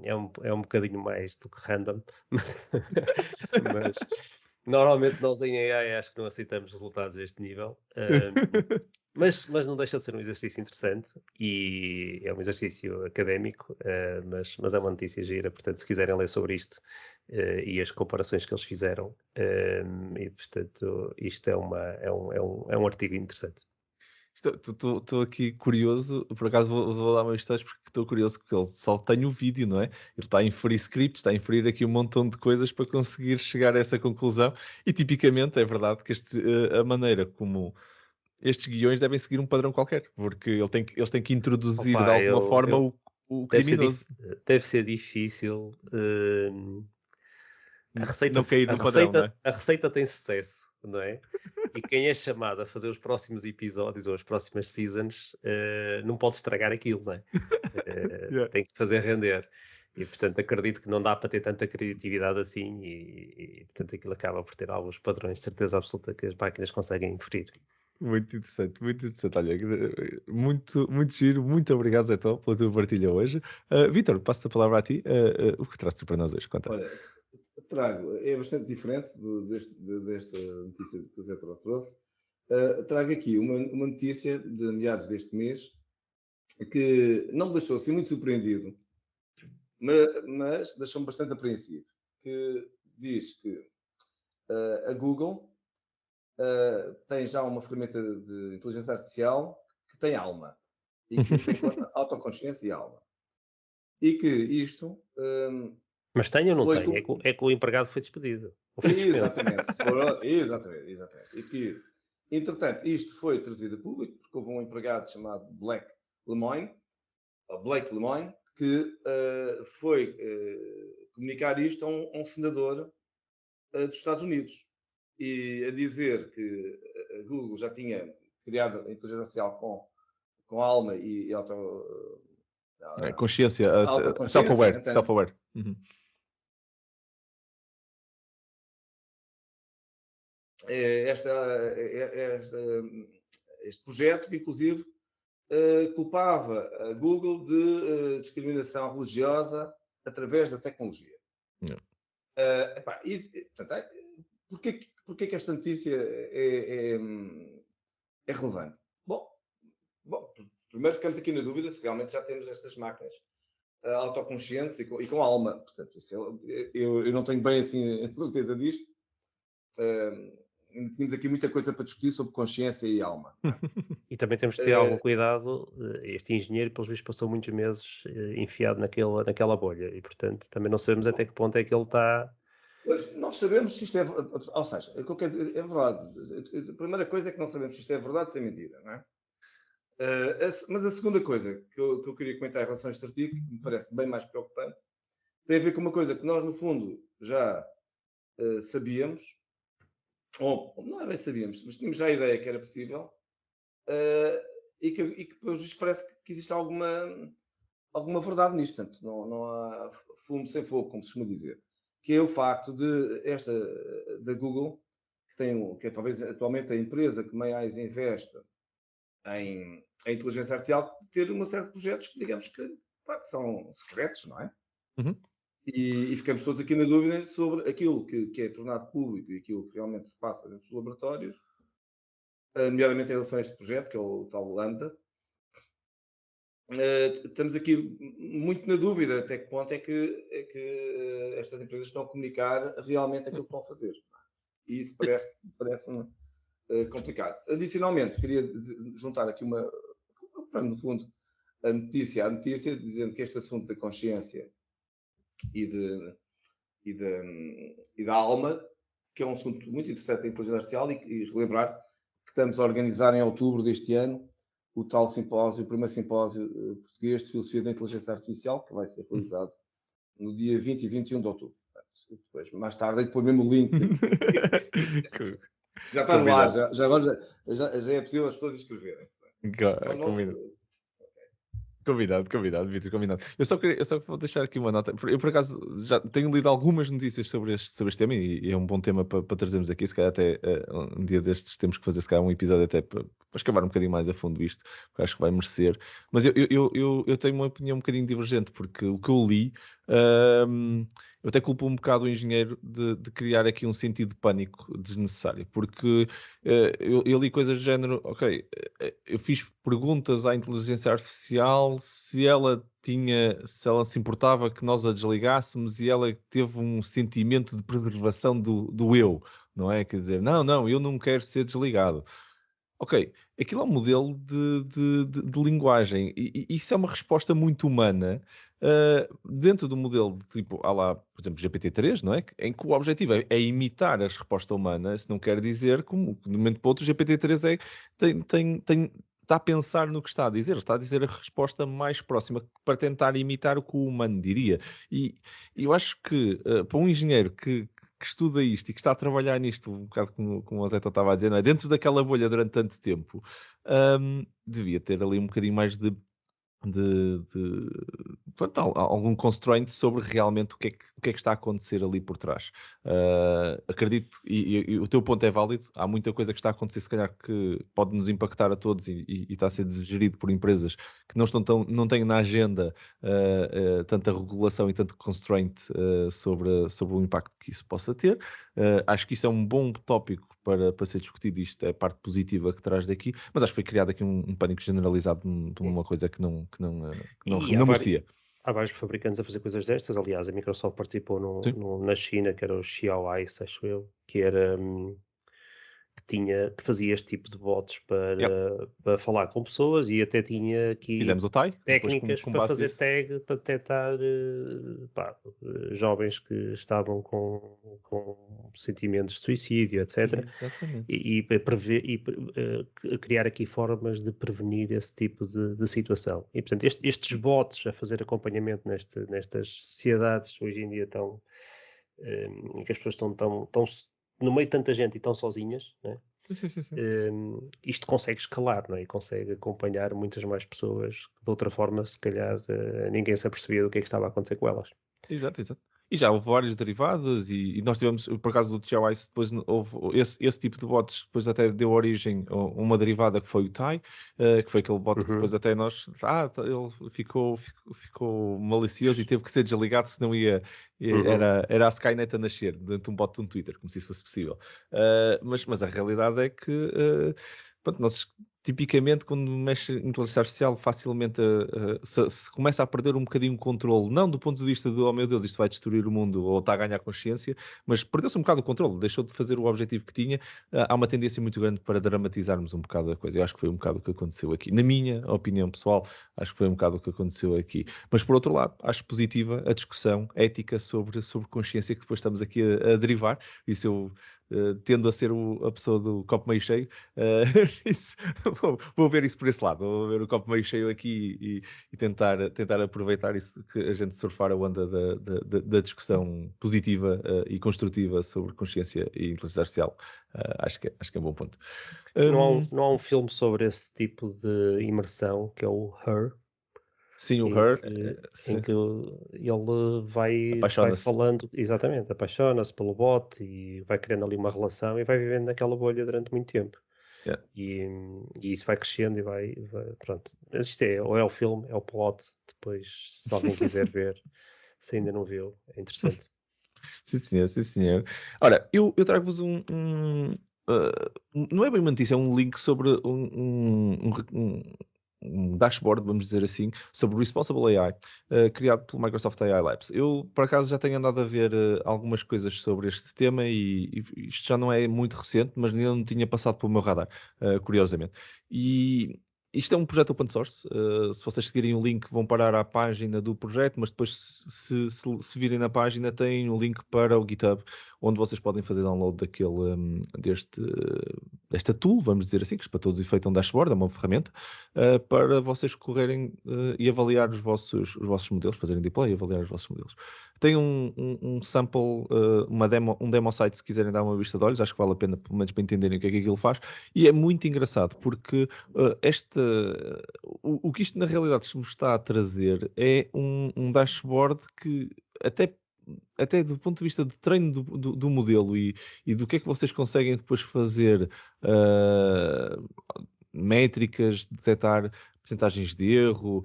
é um bocadinho mais do que random, mas normalmente nós em AI acho que não aceitamos resultados deste nível, mas não deixa de ser um exercício interessante e é um exercício académico, mas é uma notícia gira, portanto se quiserem ler sobre isto e as comparações que eles fizeram, e portanto isto é um artigo interessante. Estou aqui curioso, por acaso vou dar uma vistagem porque estou curioso porque ele só tem o vídeo, não é? Ele está a inferir scripts, está a inferir aqui um montão de coisas para conseguir chegar a essa conclusão e tipicamente é verdade que a maneira como estes guiões devem seguir um padrão qualquer, porque eles têm que introduzir de alguma forma o criminoso. Deve ser difícil. Não cair no padrão, não é? A receita tem sucesso, não é? E quem é chamado a fazer os próximos episódios ou as próximas seasons não pode estragar aquilo, não é? Tem que fazer render. E, portanto, acredito que não dá para ter tanta criatividade assim e portanto, aquilo acaba por ter alguns padrões de certeza absoluta que as máquinas conseguem inferir. Muito interessante, muito interessante. Olha, muito, muito giro. Muito obrigado, Zé Tó, pela tua partilha hoje. Vítor, passo-te a palavra a ti. O que traz-te para nós hoje? Conta. Olha, trago, é bastante diferente desta notícia que o Zé Tó trouxe. Trago aqui uma notícia de meados deste mês que não me deixou assim muito surpreendido, mas deixou-me bastante apreensivo, que diz que a Google tem já uma ferramenta de inteligência artificial que tem alma e que tem autoconsciência e alma. E que isto Mas tem ou não foi... tem? É que o empregado foi despedido. Ou foi suspenso. Exatamente. E que, entretanto, isto foi trazido a público porque houve um empregado chamado Blake Lemoine, que foi comunicar isto a um senador dos Estados Unidos. E a dizer que a Google já tinha criado a inteligência artificial com alma e consciência, autoconsciência, self-aware. Este projeto que, inclusive, culpava a Google de discriminação religiosa através da tecnologia. Porquê que esta notícia é relevante? Bom, primeiro ficamos aqui na dúvida se realmente já temos estas máquinas autoconscientes e com alma. Portanto, eu não tenho bem assim a certeza disto. Tínhamos aqui muita coisa para discutir sobre consciência e alma. E também temos de ter algum cuidado. Este engenheiro, pelos vistos, passou muitos meses enfiado naquela bolha e, portanto, também não sabemos até que ponto é que ele está. Pois, nós sabemos se isto é... Ou seja, o que eu quero dizer é verdade. A primeira coisa é que não sabemos se isto é verdade ou se é mentira, não é? Mas a segunda coisa que eu queria comentar em relação a este artigo, que me parece bem mais preocupante, tem a ver com uma coisa que nós, no fundo, já sabíamos, ou não é bem sabíamos, mas tínhamos já a ideia que era possível, e que pelos vistos parece que existe alguma verdade nisto. Portanto, não há fumo sem fogo, como se costuma dizer. Que é o facto da Google, que é talvez atualmente a empresa que mais investe em inteligência artificial, ter uma série de projetos que, digamos que são secretos, não é? E ficamos todos aqui na dúvida sobre aquilo que é tornado público e aquilo que realmente se passa dentro dos laboratórios, nomeadamente em relação a este projeto, que é o tal Lambda. Estamos aqui muito na dúvida até que ponto é que estas empresas estão a comunicar realmente aquilo que estão a fazer. E isso parece-me complicado. Adicionalmente, queria juntar aqui no fundo, a notícia, dizendo que este assunto da consciência e da alma, que é um assunto muito interessante da inteligência artificial, e relembrar que estamos a organizar em outubro deste ano o tal simpósio, o primeiro simpósio português de filosofia da inteligência artificial, que vai ser realizado no dia 20 e 21 de outubro. Depois, mais tarde, pôr mesmo o link. Já está no ar, já agora já é possível as pessoas inscreverem. Convidado, Vítor, convidado. Eu só vou deixar aqui uma nota. Eu, por acaso, já tenho lido algumas notícias sobre este tema e é um bom tema para trazermos aqui. Se calhar até um dia destes temos que fazer, se calhar, um episódio até para escavar um bocadinho mais a fundo isto, porque acho que vai merecer. Mas eu tenho uma opinião um bocadinho divergente, porque o que eu li... eu até culpo um bocado o engenheiro de criar aqui um sentido de pânico desnecessário, porque eu li coisas do género, ok, eu fiz perguntas à inteligência artificial se ela se importava que nós a desligássemos e ela teve um sentimento de preservação do eu, não é? Quer dizer, não, eu não quero ser desligado. Ok, aquilo é um modelo de linguagem e isso é uma resposta muito humana dentro do modelo de tipo, por exemplo, GPT-3, não é? Em que o objetivo é imitar a resposta humana. Isso não quer dizer que, de um momento para o outro, o GPT-3 está a pensar no que está a dizer. Está a dizer a resposta mais próxima para tentar imitar o que o humano diria. E eu acho que para um engenheiro que estuda isto e que está a trabalhar nisto, um bocado como o Zé estava a dizer, não é? Dentro daquela bolha durante tanto tempo, devia ter ali um bocadinho mais de portanto, algum constraint sobre realmente o que é que está a acontecer ali por trás. Acredito, e o teu ponto é válido, há muita coisa que está a acontecer, se calhar, que pode nos impactar a todos e está a ser gerido por empresas que não têm na agenda tanta regulação e tanto constraint sobre o impacto que isso possa ter. Acho que isso é um bom tópico para ser discutido. Isto é a parte positiva que traz daqui, mas acho que foi criado aqui um pânico generalizado por uma coisa que não merecia. há vários fabricantes a fazer coisas destas. Aliás, a Microsoft participou na China, que era o Xiaoai, acho eu, que era... que fazia este tipo de bots para falar com pessoas e até tinha aqui Fizemos o TAI, técnicas com para base fazer nisso. tag, para detectar jovens que estavam com sentimentos de suicídio, etc. Exatamente. E criar aqui formas de prevenir esse tipo de situação. E, portanto, estes bots a fazer acompanhamento nestas sociedades hoje em dia em que as pessoas estão tão no meio de tanta gente e tão sozinhas, né? Isto consegue escalar, não é? E consegue acompanhar muitas mais pessoas que de outra forma, se calhar, ninguém se apercebia do que é que estava a acontecer com elas. Exato. E já houve várias derivadas e nós tivemos, por acaso do Xiaoai, depois houve esse tipo de bots, depois até deu origem a uma derivada que foi o TAI, que foi aquele bot que depois até nós, ele ficou malicioso e teve que ser desligado, senão era a Skynet a nascer dentro de um bot de um Twitter, como se isso fosse possível. Mas a realidade é que, pronto, nós tipicamente, quando mexe em inteligência artificial, facilmente se começa a perder um bocadinho o controle, não do ponto de vista de, oh meu Deus, isto vai destruir o mundo ou está a ganhar consciência, mas perdeu-se um bocado o controle, deixou de fazer o objetivo que tinha. Há uma tendência muito grande para dramatizarmos um bocado a coisa. Eu acho que foi um bocado o que aconteceu aqui. Na minha opinião pessoal, acho que foi um bocado o que aconteceu aqui. Mas, por outro lado, acho positiva a discussão ética sobre consciência que depois estamos aqui a derivar. Isso eu... tendo a ser a pessoa do copo meio cheio, vou ver isso por esse lado, vou ver o copo meio cheio aqui e tentar aproveitar isso, que a gente surfar a onda da discussão positiva e construtiva sobre consciência e inteligência artificial. Acho que é um bom ponto. Não há um filme sobre esse tipo de imersão, que é o Her. Sim, o Her. Em que ele vai falando, exatamente, apaixona-se pelo bot e vai criando ali uma relação e vai vivendo naquela bolha durante muito tempo. Yeah. E isso vai crescendo e vai pronto. Mas isto ou é o filme, é o plot. Depois, se alguém quiser ver, se ainda não viu, é interessante. Sim, senhor. Ora, eu trago-vos não é bem uma notícia, é um link sobre um dashboard, vamos dizer assim, sobre o Responsible AI, criado pelo Microsoft AI Labs. Eu, por acaso, já tenho andado a ver algumas coisas sobre este tema e isto já não é muito recente, mas ainda não tinha passado pelo meu radar, curiosamente. E isto é um projeto open source. Se vocês seguirem o link, vão parar à página do projeto, mas depois, se virem na página, tem um link para o GitHub, onde vocês podem fazer download desta tool, vamos dizer assim, que para todos os efeitos é um dashboard, é uma ferramenta, para vocês correrem e avaliar os vossos modelos, fazerem deploy e avaliar os vossos modelos. Tem um sample, um demo site, se quiserem dar uma vista de olhos, acho que vale a pena, pelo menos para entenderem o que é que aquilo faz, e é muito engraçado, porque o que isto na realidade nos está a trazer é um dashboard que até do ponto de vista de treino do modelo e do que é que vocês conseguem depois fazer, métricas, detectar percentagens de erro,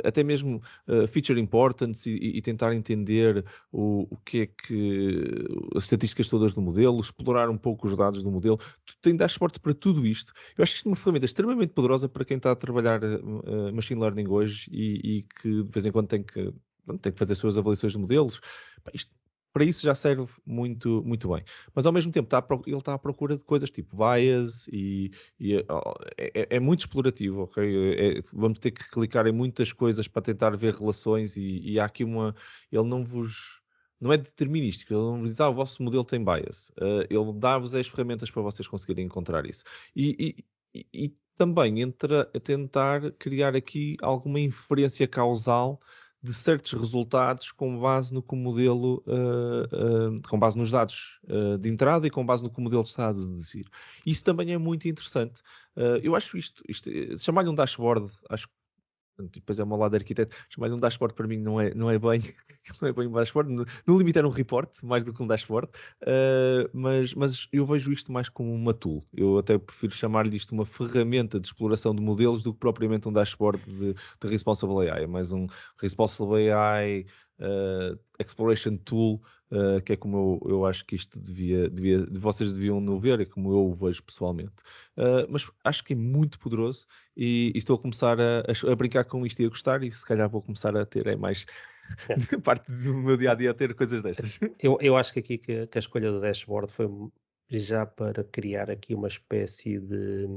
até mesmo feature importance e tentar entender o que é que as estatísticas todas do modelo, explorar um pouco os dados do modelo. Tem dashboards para tudo isto. Eu acho que isto é uma ferramenta extremamente poderosa para quem está a trabalhar machine learning hoje e que de vez em quando tem que fazer as suas avaliações de modelos. Para isso já serve muito, muito bem. Mas ao mesmo tempo ele está à procura de coisas tipo bias e é muito explorativo, ok? Vamos ter que clicar em muitas coisas para tentar ver relações e há aqui ele não é determinístico, ele não vos diz, o vosso modelo tem bias. Ele dá-vos as ferramentas para vocês conseguirem encontrar isso. E também entra a tentar criar aqui alguma inferência causal de certos resultados com base no que o modelo, com base nos dados de entrada e com base no que o modelo está a deduzir. Isso também é muito interessante. Eu acho isto chamar-lhe um dashboard, acho que depois é uma lado de arquiteto, chamar-lhe um dashboard para mim não é bem um dashboard, no limite era um report, mais do que um dashboard, mas eu vejo isto mais como uma tool. Eu até prefiro chamar-lhe isto uma ferramenta de exploração de modelos do que propriamente um dashboard de Responsible AI. É mais um Responsible AI Exploration Tool, que é como eu acho que isto vocês deviam ver, é como eu o vejo pessoalmente. Mas acho que é muito poderoso e estou a começar a brincar com isto e a gostar, e se calhar vou começar a ter mais parte do meu dia-a-dia a ter coisas destas. Eu acho que aqui que a escolha do dashboard foi já para criar aqui uma espécie de...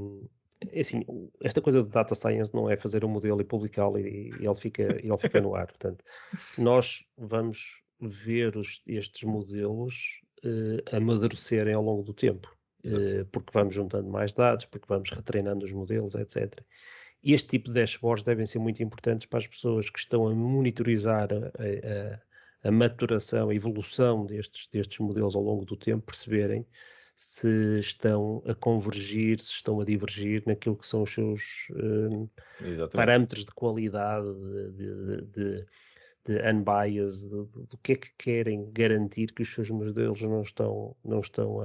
Assim, esta coisa de data science não é fazer um modelo e publicá-lo e ele fica no ar. Portanto, nós vamos ver estes modelos amadurecerem ao longo do tempo, porque vamos juntando mais dados, porque vamos retreinando os modelos, etc. E este tipo de dashboards devem ser muito importantes para as pessoas que estão a monitorizar a maturação, a evolução destes modelos ao longo do tempo, perceberem se estão a convergir, se estão a divergir naquilo que são os seus parâmetros de qualidade, de unbiased, do que é que querem garantir que os seus modelos não estão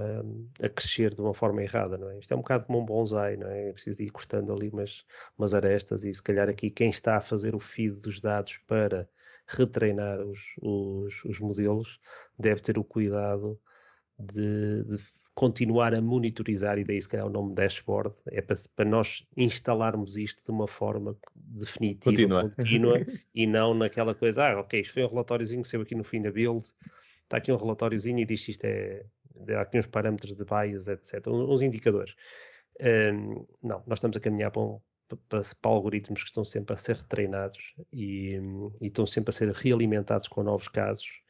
a crescer de uma forma errada, não é? Isto é um bocado como um bonsai, não é? É preciso ir cortando ali umas arestas e se calhar aqui quem está a fazer o feed dos dados para retreinar os modelos deve ter o cuidado de continuar a monitorizar, e daí se calhar o nome dashboard, é para nós instalarmos isto de uma forma definitiva, contínua e não naquela coisa, ok, isto foi um relatóriozinho que saiu aqui no fim da build, está aqui um relatóriozinho e diz que isto há aqui uns parâmetros de bias, etc., uns indicadores. Não, nós estamos a caminhar para algoritmos que estão sempre a ser retreinados e estão sempre a ser realimentados com novos casos.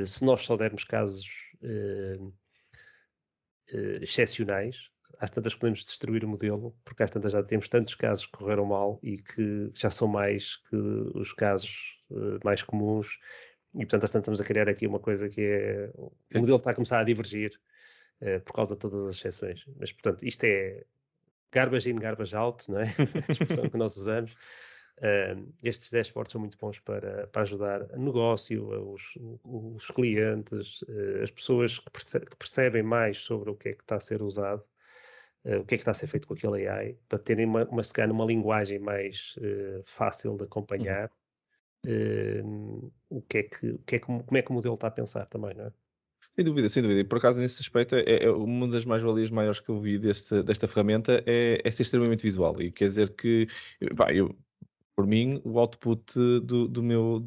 Se nós só dermos casos excepcionais, às tantas podemos destruir o modelo, porque às tantas já temos tantos casos que correram mal e que já são mais que os casos mais comuns, e portanto às tantas estamos a criar aqui uma coisa que é... O modelo está a começar a divergir por causa de todas as exceções. Mas portanto isto é garbage in, garbage out, não é? A expressão que nós usamos. Estes dashboards são muito bons para ajudar o negócio, os clientes, as pessoas que percebem mais sobre o que é que está a ser usado, o que é que está a ser feito com aquele AI, para terem se calhar uma linguagem mais fácil de acompanhar como é que o modelo está a pensar também, não é? Sem dúvida, sem dúvida. E por acaso, nesse aspecto, é uma das mais-valias maiores que eu vi desta ferramenta é ser extremamente visual. E quer dizer que, por mim, o output do meu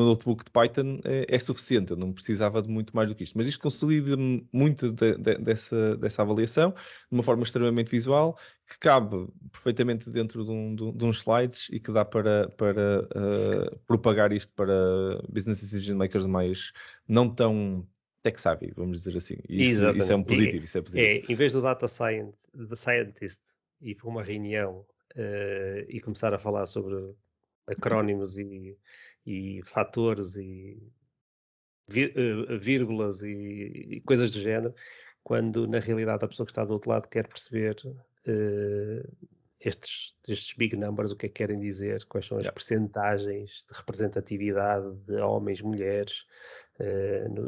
notebook de Python é suficiente. Eu não precisava de muito mais do que isto. Mas isto consolida muito dessa avaliação de uma forma extremamente visual, que cabe perfeitamente dentro de uns slides e que dá para propagar isto para business decision makers mais não tão tech-savvy, vamos dizer assim. Isso é um positivo. Isso é positivo. Em vez do data scientist ir para uma reunião e começar a falar sobre acrónimos e fatores e vírgulas e coisas do género, quando na realidade a pessoa que está do outro lado quer perceber estes big numbers, o que é que querem dizer, quais são as percentagens de representatividade de homens, mulheres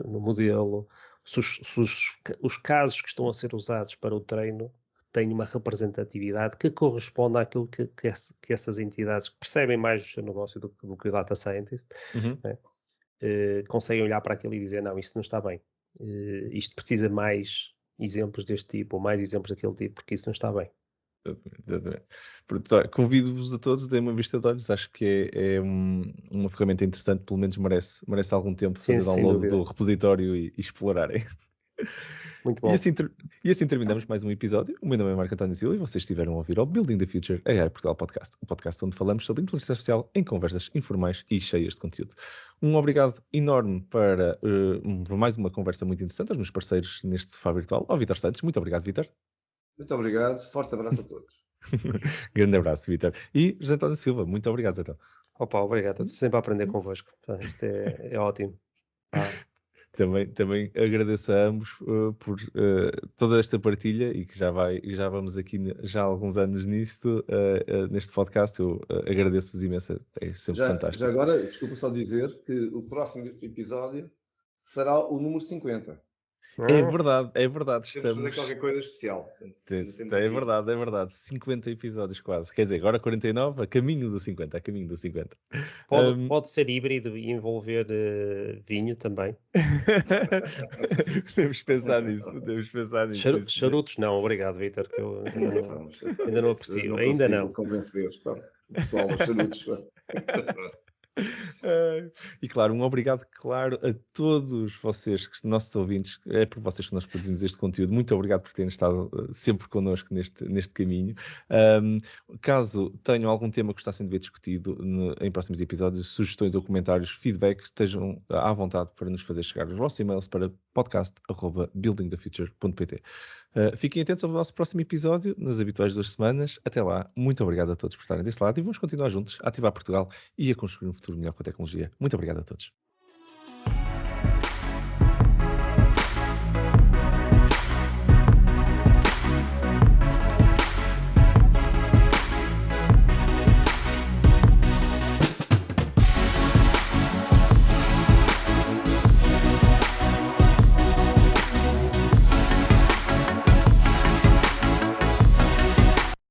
no modelo, se os casos que estão a ser usados para o treino têm uma representatividade que corresponde àquilo que essas entidades que percebem mais do seu negócio do que o data scientist, né, conseguem olhar para aquilo e dizer, não, isto não está bem, isto precisa mais exemplos deste tipo ou mais exemplos daquele tipo, porque isso não está bem. Exatamente. Portanto, convido-vos a todos, deem uma vista de olhos. Acho que é uma ferramenta interessante, pelo menos merece algum tempo fazer download do repositório e explorarem. Muito bom. E assim terminamos mais um episódio. O meu nome é Marco António Silva e vocês estiveram a ouvir ao Building the Future AI Portugal Podcast, o podcast onde falamos sobre inteligência artificial em conversas informais e cheias de conteúdo. Um obrigado enorme para mais uma conversa muito interessante aos meus parceiros neste sofá virtual. Ao Vítor Santos. Muito obrigado, Vítor. Muito obrigado. Forte abraço a todos. Grande abraço, Vítor. E José António Silva. Muito obrigado, Zé. Opa, obrigado. Estou sempre a aprender convosco. Isto é ótimo. Também agradeço a ambos por toda esta partilha e que já vamos aqui já há alguns anos nisto, neste podcast. Eu agradeço-vos imenso, é sempre fantástico. Já agora, desculpa só dizer que o próximo episódio será o número 50. É verdade. Temos de fazer qualquer coisa especial. Portanto, é verdade. 50 episódios quase. Quer dizer, agora 49, a caminho do 50. Pode ser híbrido e envolver vinho também. Podemos pensar nisso. Charutos não, obrigado, Vítor, que eu ainda não aprecio. Ainda não. Convencer-os, o pessoal aos charutos. E claro, um obrigado claro a todos vocês, nossos ouvintes. É por vocês que nós produzimos este conteúdo. Muito obrigado por terem estado sempre connosco neste caminho. Caso tenham algum tema que gostassem de ver discutido em próximos episódios, sugestões ou comentários, feedback, estejam à vontade para nos fazer chegar os vossos e-mails para podcast@buildingthefuture.pt. Fiquem atentos ao nosso próximo episódio, nas habituais 2 semanas. Até lá, muito obrigado a todos por estarem desse lado e vamos continuar juntos a ativar Portugal e a construir um futuro melhor com a tecnologia. Muito obrigado a todos.